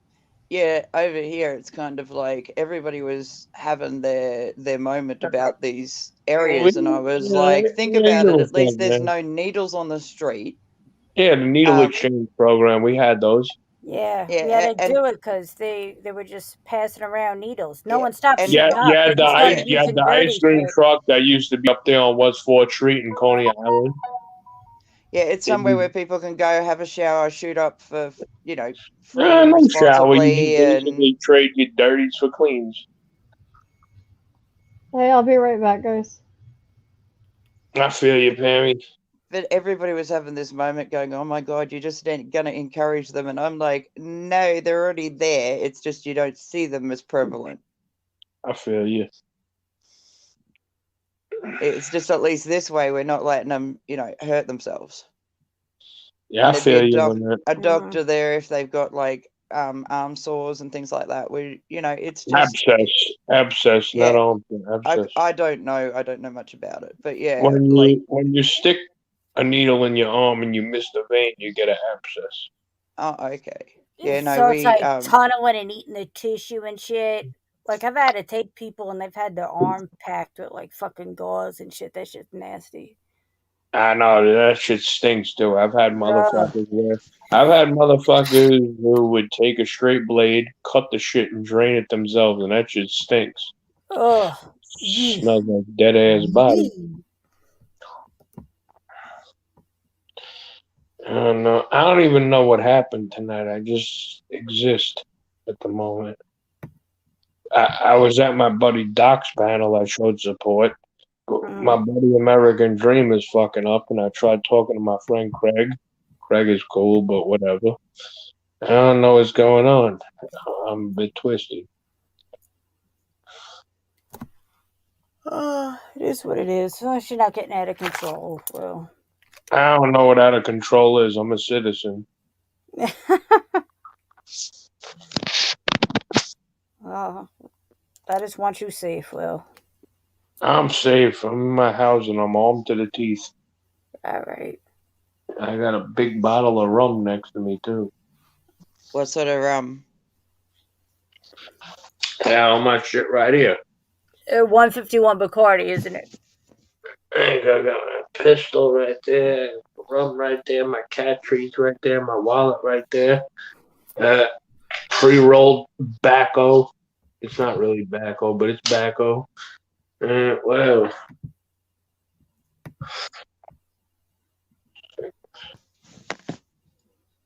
[SPEAKER 2] yeah. Over here, it's kind of like everybody was having their moment about these areas, and I was like, think
[SPEAKER 3] Yeah,
[SPEAKER 2] about
[SPEAKER 3] give
[SPEAKER 2] it.
[SPEAKER 3] a
[SPEAKER 2] At least
[SPEAKER 3] fuck,
[SPEAKER 2] there's
[SPEAKER 3] man.
[SPEAKER 2] no needles on the street.
[SPEAKER 3] Yeah, the needle
[SPEAKER 2] Um,
[SPEAKER 3] exchange program. We had those.
[SPEAKER 6] yeah, we
[SPEAKER 2] yeah,
[SPEAKER 6] had to do it because they were just passing around needles. No
[SPEAKER 2] yeah,
[SPEAKER 6] one stopped
[SPEAKER 2] and
[SPEAKER 3] Yeah,
[SPEAKER 6] shooting up. They just started
[SPEAKER 3] you had
[SPEAKER 6] using
[SPEAKER 3] the ice
[SPEAKER 6] dirty
[SPEAKER 3] cream
[SPEAKER 6] shit.
[SPEAKER 3] truck that used to be up there on West 4th Street in Coney Island.
[SPEAKER 2] yeah, it's
[SPEAKER 3] It
[SPEAKER 2] somewhere
[SPEAKER 3] was,
[SPEAKER 2] where people can go have a shower, shoot up for free and
[SPEAKER 3] no shower. You
[SPEAKER 2] responsibly,
[SPEAKER 3] just
[SPEAKER 2] and
[SPEAKER 3] basically trade your dirties for cleans.
[SPEAKER 5] Hey, I'll be right back, guys.
[SPEAKER 3] I feel you, Pammy.
[SPEAKER 2] but everybody was having this moment going, oh my God, you're just going to encourage them. And I'm like, no, they're already there. It's just you don't see them as prevalent.
[SPEAKER 3] I feel you.
[SPEAKER 2] It's just at least this way, we're not letting them, hurt themselves.
[SPEAKER 3] Yeah, I
[SPEAKER 2] And there'd be
[SPEAKER 3] feel you on that.
[SPEAKER 2] a doctor there if they've got like arm sores and things like that. It's just,
[SPEAKER 3] Abscess, not
[SPEAKER 2] yeah,
[SPEAKER 3] on abscess.
[SPEAKER 2] I don't know. I don't know much about it. But yeah,
[SPEAKER 3] When you stick a needle in your arm and you miss the vein, you get an abscess.
[SPEAKER 2] oh, okay. Yeah, no,
[SPEAKER 6] So it's
[SPEAKER 2] we,
[SPEAKER 6] like tunneling and eating the tissue and shit. Like I've had to take people and they've had their arm packed with like fucking gauze and shit. That shit's nasty.
[SPEAKER 3] I know that shit stinks too. I've had
[SPEAKER 6] Ugh.
[SPEAKER 3] motherfuckers who would take a straight blade, cut the shit, and drain it themselves, and that shit stinks.
[SPEAKER 6] Ugh.
[SPEAKER 3] Smells like dead ass body. I don't know. I don't even know what happened tonight. I just exist at the moment. I was at my buddy Doc's panel. I showed support. My buddy American Dream is fucking up, and I tried talking to my friend Craig. Craig is cool, but whatever. I don't know what's going on. I'm a bit twisted.
[SPEAKER 6] It is what it is. Unless you're not getting out of control. Well,
[SPEAKER 3] I don't know what out of control is. I'm a citizen.
[SPEAKER 6] Oh, I just want you safe, Will.
[SPEAKER 3] I'm safe. I'm in my house and I'm armed to the teeth.
[SPEAKER 6] All right.
[SPEAKER 3] I got a big bottle of rum next to me too.
[SPEAKER 2] What sort of
[SPEAKER 3] Yeah, all my shit right here.
[SPEAKER 6] 151 Bacardi, isn't it?
[SPEAKER 3] I got my pistol right there, rum right there, my cat trees right there, my wallet right there. Pre-rolled tobacco. It's not really tobacco, but it's tobacco. What else?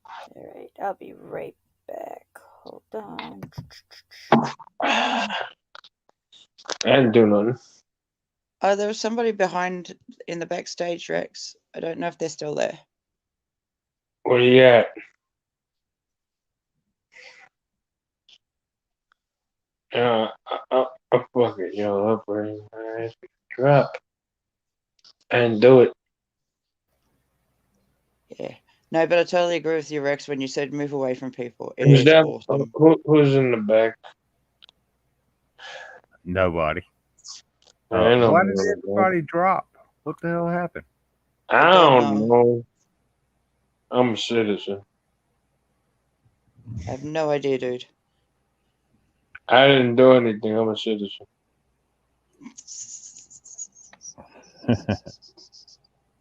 [SPEAKER 6] All right. I'll be right back. Hold on.
[SPEAKER 3] I didn't do nothing.
[SPEAKER 2] Oh, there was somebody behind in the backstage, Rex. I don't know if they're still there.
[SPEAKER 3] Where you at? I fucking yo up right now. Drop and do it.
[SPEAKER 2] Yeah. No, but I totally agree with you, Rex, when you said move away from people. It
[SPEAKER 3] Who's
[SPEAKER 2] is
[SPEAKER 3] that?
[SPEAKER 2] awesome.
[SPEAKER 3] Who's in the back?
[SPEAKER 1] Nobody.
[SPEAKER 3] I know.
[SPEAKER 1] Why did everybody drop? What the hell happened?
[SPEAKER 3] I
[SPEAKER 2] I don't
[SPEAKER 3] don't know. I'm a citizen.
[SPEAKER 2] I have no idea, dude.
[SPEAKER 3] I didn't do anything. I'm a citizen.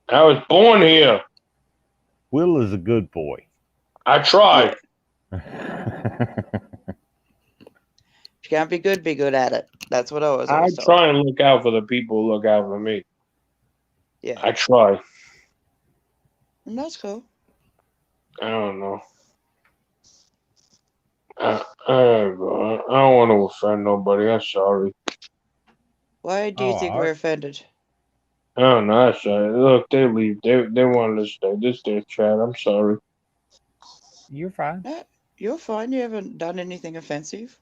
[SPEAKER 3] I was born here.
[SPEAKER 1] Will is a good boy.
[SPEAKER 3] I tried.
[SPEAKER 2] If you can't be good at it. That's what I was
[SPEAKER 3] I
[SPEAKER 2] always told.
[SPEAKER 3] try and look out for the people who look out for me.
[SPEAKER 2] Yeah.
[SPEAKER 3] I try.
[SPEAKER 2] And that's cool.
[SPEAKER 3] I don't know. I don't want to offend nobody. I'm sorry.
[SPEAKER 2] Why do you think
[SPEAKER 1] all
[SPEAKER 2] we're
[SPEAKER 1] right.
[SPEAKER 2] offended?
[SPEAKER 3] I don't know. I'm sorry. Look, they leave. They wanted to stay. This is their chat. I'm sorry.
[SPEAKER 1] You're fine.
[SPEAKER 2] No, you're fine. You haven't done anything offensive.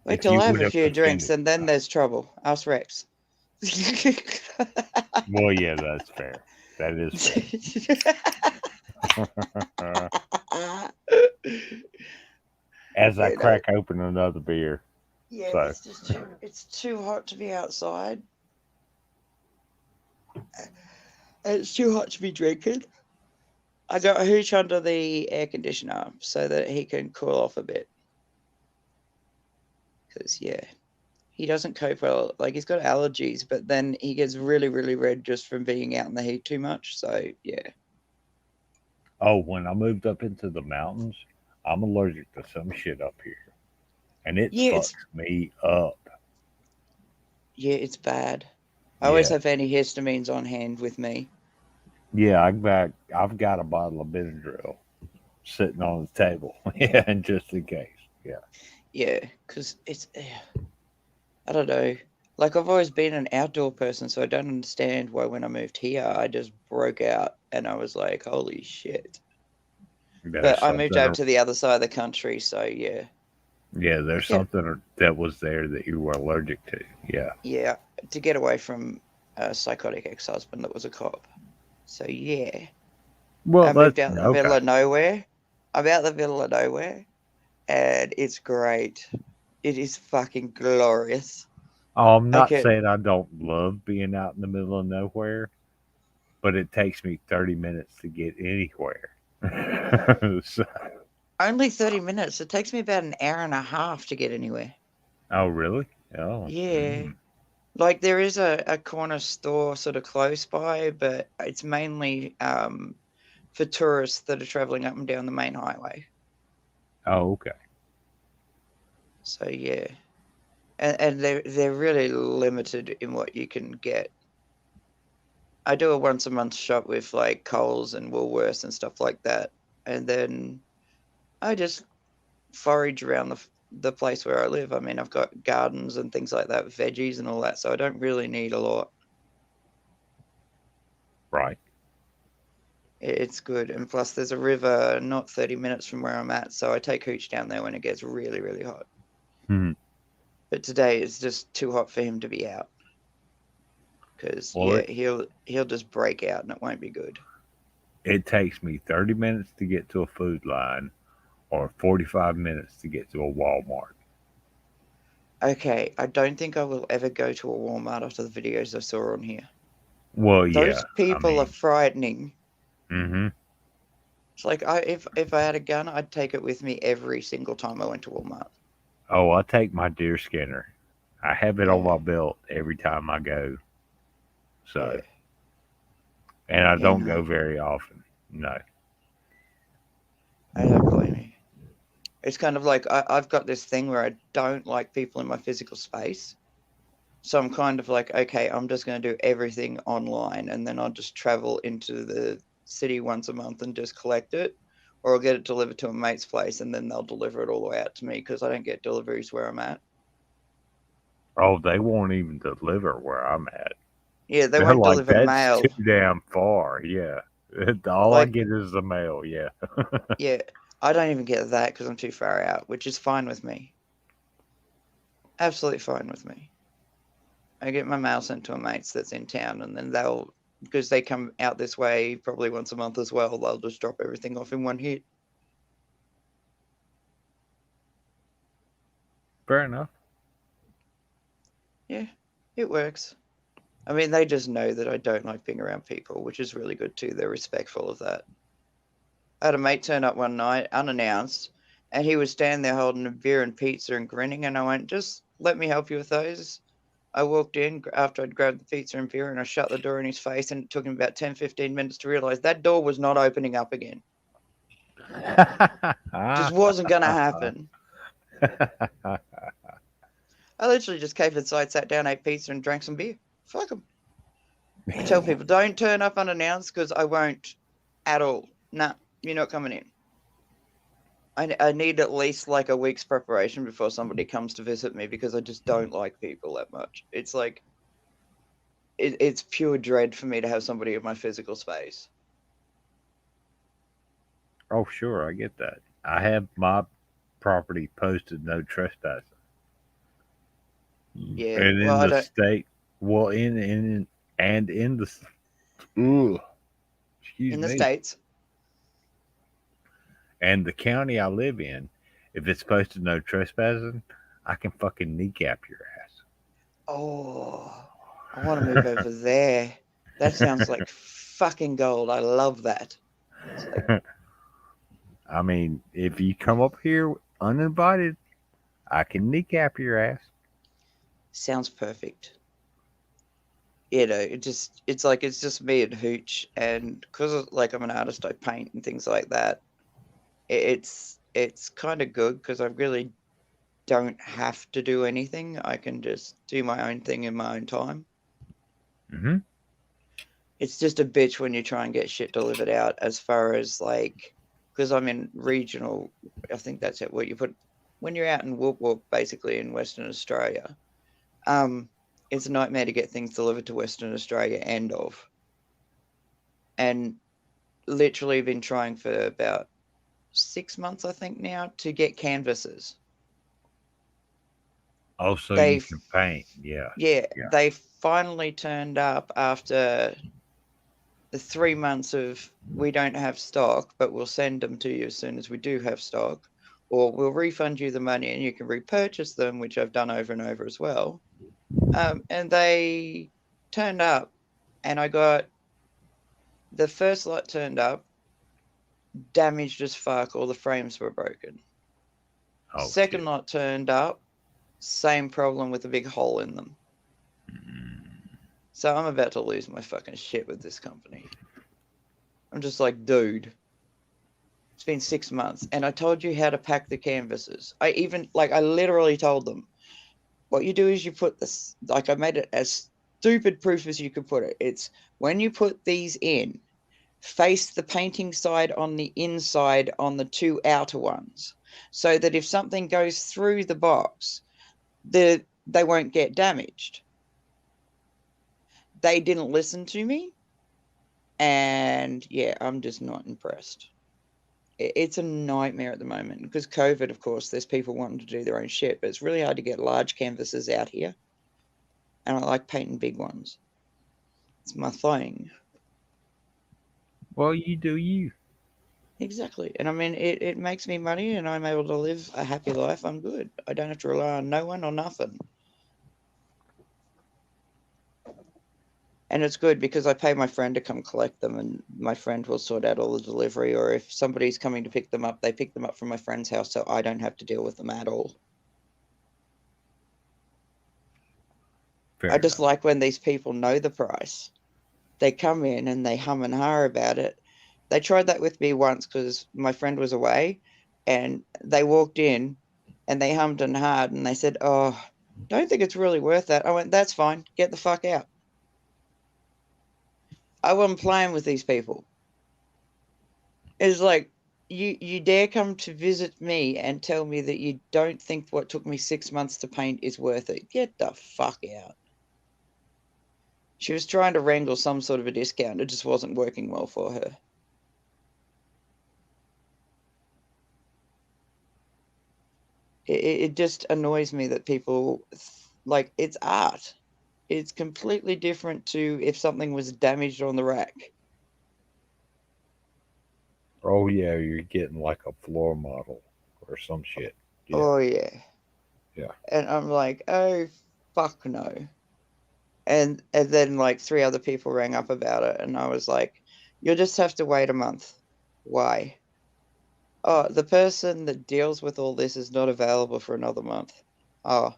[SPEAKER 2] Wait
[SPEAKER 1] If
[SPEAKER 2] till
[SPEAKER 1] you
[SPEAKER 2] I have
[SPEAKER 1] would
[SPEAKER 2] a
[SPEAKER 1] have
[SPEAKER 2] few drinks
[SPEAKER 1] offended.
[SPEAKER 2] and then there's trouble. Ask Rex.
[SPEAKER 1] Well, yeah, that's fair. That is fair. As I
[SPEAKER 2] You know,
[SPEAKER 1] crack open another beer.
[SPEAKER 2] yeah,
[SPEAKER 1] So.
[SPEAKER 2] it's just it's too hot to be outside. It's too hot to be drinking. I got a hooch under the air conditioner so that he can cool off a bit. Because, yeah, he doesn't cope well. Like, he's got allergies, but then he gets really, really red just from being out in the heat too much. So, yeah.
[SPEAKER 1] Oh, when I moved up into the mountains, I'm allergic to some shit up here. And it
[SPEAKER 2] Yeah,
[SPEAKER 1] fucks me up.
[SPEAKER 2] it's bad. I always
[SPEAKER 1] Yeah.
[SPEAKER 2] have antihistamines on hand with me.
[SPEAKER 1] Yeah, I've got a bottle of Benadryl sitting on the table. Yeah, and just in case. Yeah.
[SPEAKER 2] Yeah, because it's, I don't know. Like, I've always been an outdoor person, so I don't understand why when I moved here, I just broke out and I was like, holy shit.
[SPEAKER 1] There's
[SPEAKER 2] But I moved
[SPEAKER 1] something
[SPEAKER 2] over to the other side of the country, so yeah.
[SPEAKER 1] yeah, there's
[SPEAKER 2] Yeah,
[SPEAKER 1] something that was there that you were allergic to. Yeah.
[SPEAKER 2] yeah, to get away from a psychotic ex-husband that was a cop. So yeah,
[SPEAKER 1] Well,
[SPEAKER 2] I moved
[SPEAKER 1] that's
[SPEAKER 2] out the middle
[SPEAKER 1] okay.
[SPEAKER 2] of nowhere. I'm out the middle of nowhere, and it's great. It is fucking glorious.
[SPEAKER 1] Oh, I'm not
[SPEAKER 2] Okay,
[SPEAKER 1] saying I don't love being out in the middle of nowhere, but it takes me 30 minutes to get anywhere. So,
[SPEAKER 2] only 30 minutes. It takes me about an hour and a half to get anywhere.
[SPEAKER 1] oh, really? Oh.
[SPEAKER 2] Yeah. Like there is a corner store sort of close by, but it's mainly for tourists that are traveling up and down the main highway.
[SPEAKER 1] Oh, okay.
[SPEAKER 2] So yeah. And they're really limited in what you can get. I do a once a month shop with like Coles and Woolworths and stuff like that, and then I just forage around the place where I live. I mean, I've got gardens and things like that, veggies and all that, so I don't really need a lot.
[SPEAKER 1] Right.
[SPEAKER 2] It's good, and plus there's a river not 30 minutes from where I'm at, so I take Hooch down there when it gets really, really hot.
[SPEAKER 1] Hmm.
[SPEAKER 2] But today it's just too hot for him to be out because
[SPEAKER 1] Well,
[SPEAKER 2] yeah, he'll just break out and it won't be good.
[SPEAKER 1] It takes me 30 minutes to get to a Food Line or 45 minutes to get to a Walmart.
[SPEAKER 2] Okay, I don't think I will ever go to a Walmart after the videos I saw on here.
[SPEAKER 1] Well, yeah,
[SPEAKER 2] Those
[SPEAKER 1] I
[SPEAKER 2] people are
[SPEAKER 1] mean,
[SPEAKER 2] frightening.
[SPEAKER 1] hmm
[SPEAKER 2] It's like if I had a gun, I'd take it with me every single time I went to Walmart.
[SPEAKER 1] oh, I take my deer scanner. I have it on
[SPEAKER 2] Yeah,
[SPEAKER 1] my belt every time I go. So,
[SPEAKER 2] yeah,
[SPEAKER 1] and I
[SPEAKER 2] yeah.
[SPEAKER 1] don't
[SPEAKER 2] No,
[SPEAKER 1] go very often. No.
[SPEAKER 2] I don't blame you. It's kind of like I've got this thing where I don't like people in my physical space. So I'm kind of like, okay, I'm just going to do everything online, and then I'll just travel into the city once a month and just collect it, or I'll get it delivered to a mate's place, and then they'll deliver it all the way out to me because I don't get deliveries where I'm at.
[SPEAKER 1] Oh, they won't even deliver where I'm at.
[SPEAKER 2] Yeah, they
[SPEAKER 1] They're
[SPEAKER 2] won't
[SPEAKER 1] like,
[SPEAKER 2] deliver
[SPEAKER 1] that's too
[SPEAKER 2] mail.
[SPEAKER 1] damn far. Yeah. All I
[SPEAKER 2] Like,
[SPEAKER 1] get is the mail. Yeah.
[SPEAKER 2] yeah, I don't even get that because I'm too far out, which is fine with me. Absolutely fine with me. I get my mail sent to a mate's that's in town, and then they'll, because they come out this way probably once a month as well, they'll just drop everything off in one hit.
[SPEAKER 1] Fair enough.
[SPEAKER 2] Yeah, it works. I mean, they just know that I don't like being around people, which is really good too. They're respectful of that. I had a mate turn up one night unannounced, and he was standing there holding a beer and pizza and grinning. And I went, "Just let me help you with those." I walked in after I'd grabbed the pizza and beer, and I shut the door in his face. And it took him about 10, 15 minutes to realize that door was not opening up again. Just wasn't going to happen. I literally just came inside, sat down, ate pizza, and drank some beer. Fuck them. I tell people, don't turn up unannounced because I won't at all. Nah, you're not coming in. I need at least like a week's preparation before somebody comes to visit me because I just don't like people that much. It's like, it's pure dread for me to have somebody in my physical space.
[SPEAKER 1] Oh, sure, I get that. I have my property posted no trespassing,
[SPEAKER 2] Yeah,
[SPEAKER 1] and
[SPEAKER 2] well,
[SPEAKER 1] in
[SPEAKER 2] I
[SPEAKER 1] the
[SPEAKER 2] don't,
[SPEAKER 1] state, well, in and in the, ooh, excuse
[SPEAKER 2] in the
[SPEAKER 1] me,
[SPEAKER 2] States.
[SPEAKER 1] and the county I live in, if it's posted no trespassing, I can fucking kneecap your
[SPEAKER 2] Oh, I want to move over there. That sounds like fucking gold. I love that. It's like,
[SPEAKER 1] ass. I mean, if you come up here uninvited, I can kneecap your ass.
[SPEAKER 2] sounds perfect. You know, it's like it's just me and Hooch, and because like I'm an artist, I paint and things like that. It's kind of good because I really don't have to do anything. I can just do my own thing in my own time.
[SPEAKER 1] Hmm
[SPEAKER 2] It's just a bitch when you try and get shit delivered out as far as like, because I'm in regional, I think that's it, what you put when you're out in Whoop Whoop, basically in Western Australia. Um, it's a nightmare to get things delivered to Western Australia end of. And literally been trying for about 6 months, I think now, to get canvases.
[SPEAKER 1] Oh, so you
[SPEAKER 2] They
[SPEAKER 1] can paint? Yeah,
[SPEAKER 2] Yeah,
[SPEAKER 1] yeah.
[SPEAKER 2] they finally turned up after the 3 months of we don't have stock, but we'll send them to you as soon as we do have stock, or we'll refund you the money and you can repurchase them, which I've done over and over as well. And they turned up, and I got the first lot turned up, damaged as fuck, all the frames were broken.
[SPEAKER 1] Oh
[SPEAKER 2] Second
[SPEAKER 1] shit.
[SPEAKER 2] lot turned up, same problem with a big hole in them.
[SPEAKER 1] Mm.
[SPEAKER 2] So I'm about to lose my fucking shit with this company. I'm just like, dude, it's been 6 months, and I told you how to pack the canvases. I literally told them, what you do is you put this, like, I made it as stupid proof as you could put it. It's when you put these in, face the painting side on the inside on the two outer ones, so that if something goes through the box, they won't get damaged. They didn't listen to me, and yeah, I'm just not impressed. It's a nightmare at the moment because COVID, of course, there's people wanting to do their own shit, but it's really hard to get large canvases out here. And I like painting big ones. It's my thing.
[SPEAKER 1] Well, you do you.
[SPEAKER 2] Exactly. And I mean, it makes me money and I'm able to live a happy life. I'm good. I don't have to rely on no one or nothing. And it's good because I pay my friend to come collect them and my friend will sort out all the delivery. Or if somebody's coming to pick them up, they pick them up from my friend's house so I don't have to deal with them at all.
[SPEAKER 1] Fair
[SPEAKER 2] I just
[SPEAKER 1] enough.
[SPEAKER 2] like when these people know the price. They come in and they hum and ha about it. They tried that with me once because my friend was away and they walked in and they hummed and hawed and they said, "Oh, don't think it's really worth that." I went, "That's fine. Get the fuck out." I wasn't playing with these people. It's like, you dare come to visit me and tell me that you don't think what took me 6 months to paint is worth it. Get the fuck out. She was trying to wrangle some sort of a discount. It just wasn't working well for her. It just annoys me that people like it's art. It's completely different to if something was damaged on the rack.
[SPEAKER 1] Oh yeah, you're getting like a floor model or some shit. Yeah,
[SPEAKER 2] Oh yeah.
[SPEAKER 1] yeah.
[SPEAKER 2] And I'm like, oh fuck no. And then like three other people rang up about it and I was like, you'll just have to wait a month. Why? Oh, the person that deals with all this is not available for another month. Oh,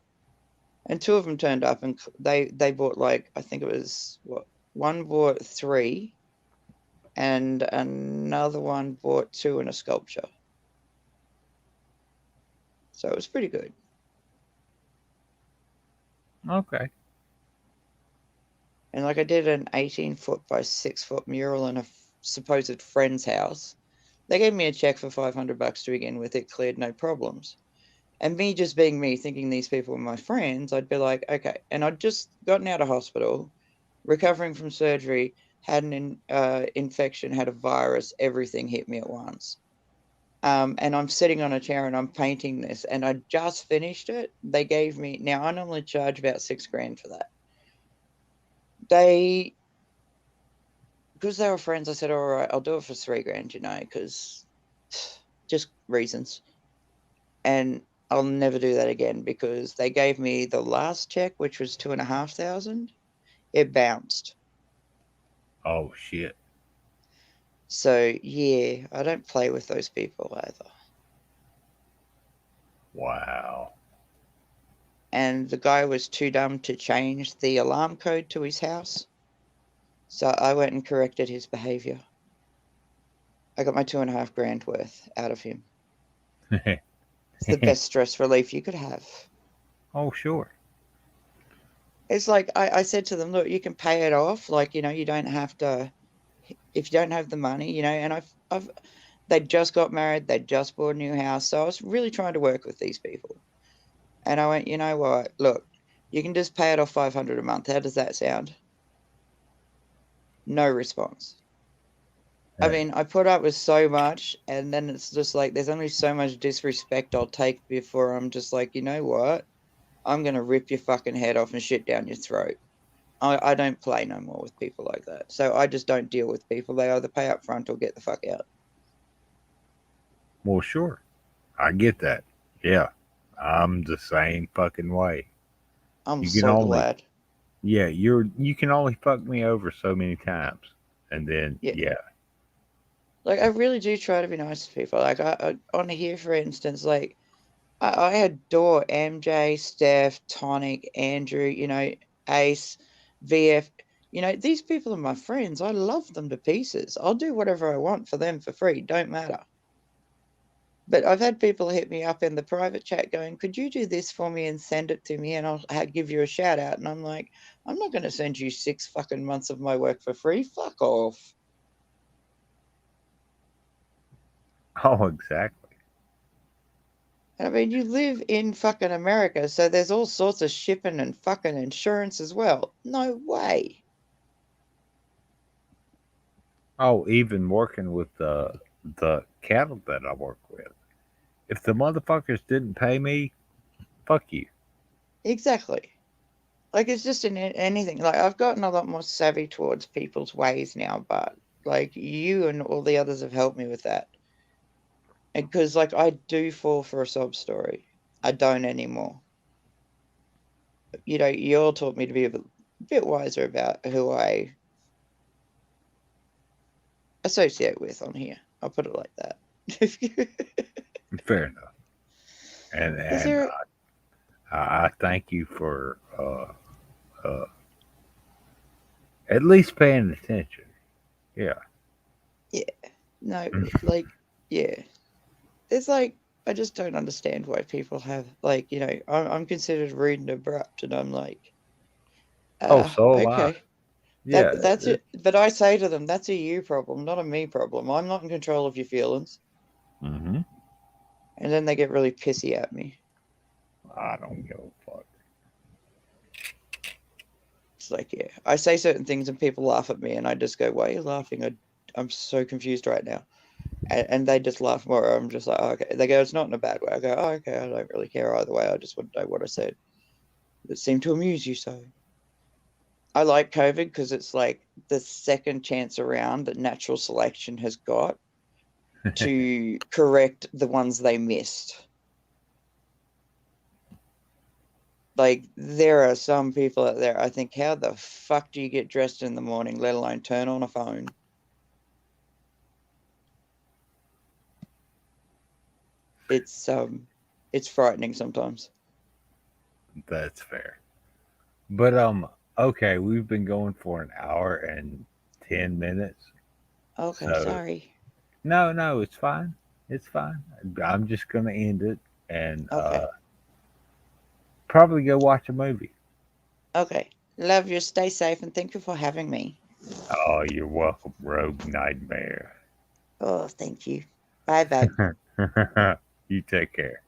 [SPEAKER 2] and two of them turned up and they bought like I think it was what one bought three and another one bought two in a sculpture. So it was pretty good.
[SPEAKER 1] Okay.
[SPEAKER 2] And like I did an 18-foot by 6-foot mural in a supposed friend's house. They gave me a check for $500 to begin with. It cleared no problems. And me just being me, thinking these people were my friends, I'd be like, okay. And I'd just gotten out of hospital, recovering from surgery, had an infection, had a virus, everything hit me at once. And I'm sitting on a chair and I'm painting this, and I just finished it. They gave me, now I normally charge about 6 grand for that. They, because they were friends, I said, all right, I'll do it for 3 grand, because just reasons. And I'll never do that again because they gave me the last check, which was 2,500. It bounced.
[SPEAKER 1] Oh shit.
[SPEAKER 2] So yeah, I don't play with those people either.
[SPEAKER 1] Wow.
[SPEAKER 2] And the guy was too dumb to change the alarm code to his house. So I went and corrected his behavior. I got my 2.5 grand worth out of him. It's the best stress relief you could have.
[SPEAKER 1] Oh sure.
[SPEAKER 2] It's like I said to them, look, you can pay it off. Like, you don't have to, if you don't have the money, and they just got married, they just bought a new house. So I was really trying to work with these people. And I went, you know what? Look, you can just pay it off 500 a month. How does that sound? No response. I
[SPEAKER 1] Eh,
[SPEAKER 2] mean, I put up with so much, and then it's just like there's only so much disrespect I'll take before I'm just like, you know what? I'm gonna rip your fucking head off and shit down your throat. I don't play no more with people like that. So I just don't deal with people. They either pay up front or get the fuck out.
[SPEAKER 1] well sure. I get that. Yeah. I'm the same fucking way.
[SPEAKER 2] I'm
[SPEAKER 1] You can
[SPEAKER 2] so
[SPEAKER 1] only
[SPEAKER 2] glad.
[SPEAKER 1] yeah, you can only fuck me over so many times. And then
[SPEAKER 2] Yeah.
[SPEAKER 1] yeah.
[SPEAKER 2] Like I really do try to be nice to people. Like on here, for instance, like I adore MJ, Steph, Tonic, Andrew, Ace, VF. These people are my friends. I love them to pieces. I'll do whatever I want for them for free. Don't matter. But I've had people hit me up in the private chat going, could you do this for me and send it to me and I'll give you a shout out? And I'm like, I'm not going to send you 6 fucking months of my work for free. Fuck off.
[SPEAKER 1] Oh exactly.
[SPEAKER 2] And I mean, you live in fucking America, so there's all sorts of shipping and fucking insurance as well. No way.
[SPEAKER 1] Oh, even working with the cattle that I work with. If the motherfuckers didn't pay me, fuck you.
[SPEAKER 2] Exactly. Like, it's just in anything. Like, I've gotten a lot more savvy towards people's ways now, but, Like, you and all the others have helped me with that. Because, like, I do fall for a sob story. I don't anymore. You all taught me to be a bit wiser about who I associate with on here. I'll put it like that.
[SPEAKER 1] Fair enough. And
[SPEAKER 2] Is
[SPEAKER 1] and
[SPEAKER 2] there?
[SPEAKER 1] I thank you for uh, at least paying attention. Yeah.
[SPEAKER 2] Yeah. No.
[SPEAKER 1] Mm.
[SPEAKER 2] Like. Yeah. It's like I just don't understand why people have like I'm considered rude and abrupt, and I'm like,
[SPEAKER 1] Oh, so am I.
[SPEAKER 2] okay.
[SPEAKER 1] Yeah.
[SPEAKER 2] That's it. But I say to them, that's a you problem, not a me problem. I'm not in control of your feelings.
[SPEAKER 1] Mm-hmm.
[SPEAKER 2] And then they get really pissy at me.
[SPEAKER 1] I don't give a fuck.
[SPEAKER 2] It's like, yeah, I say certain things and people laugh at me, and I just go, "Why are you laughing? I'm so confused right now." And they just laugh more. I'm just like, oh, okay. They go, "It's not in a bad way." I go, "Oh, okay. I don't really care either way. I just want to know what I said. It seemed to amuse you, so." I like COVID because it's like the second chance around that natural selection has got to correct the ones they missed. Like, there are some people out there, I think, how the fuck do you get dressed in the morning, let alone turn on a phone? It's frightening sometimes.
[SPEAKER 1] That's fair. But okay, we've been going for an hour and 10 minutes.
[SPEAKER 2] Okay,
[SPEAKER 1] So
[SPEAKER 2] sorry.
[SPEAKER 1] no, it's fine. It's fine. I'm just gonna end it and
[SPEAKER 2] Okay.
[SPEAKER 1] probably go watch a movie.
[SPEAKER 2] Okay. Love you. Stay safe, and thank you for having me.
[SPEAKER 1] Oh, you're welcome, Rogue Nightmare.
[SPEAKER 2] Oh, thank you. Bye bye.
[SPEAKER 1] You take care.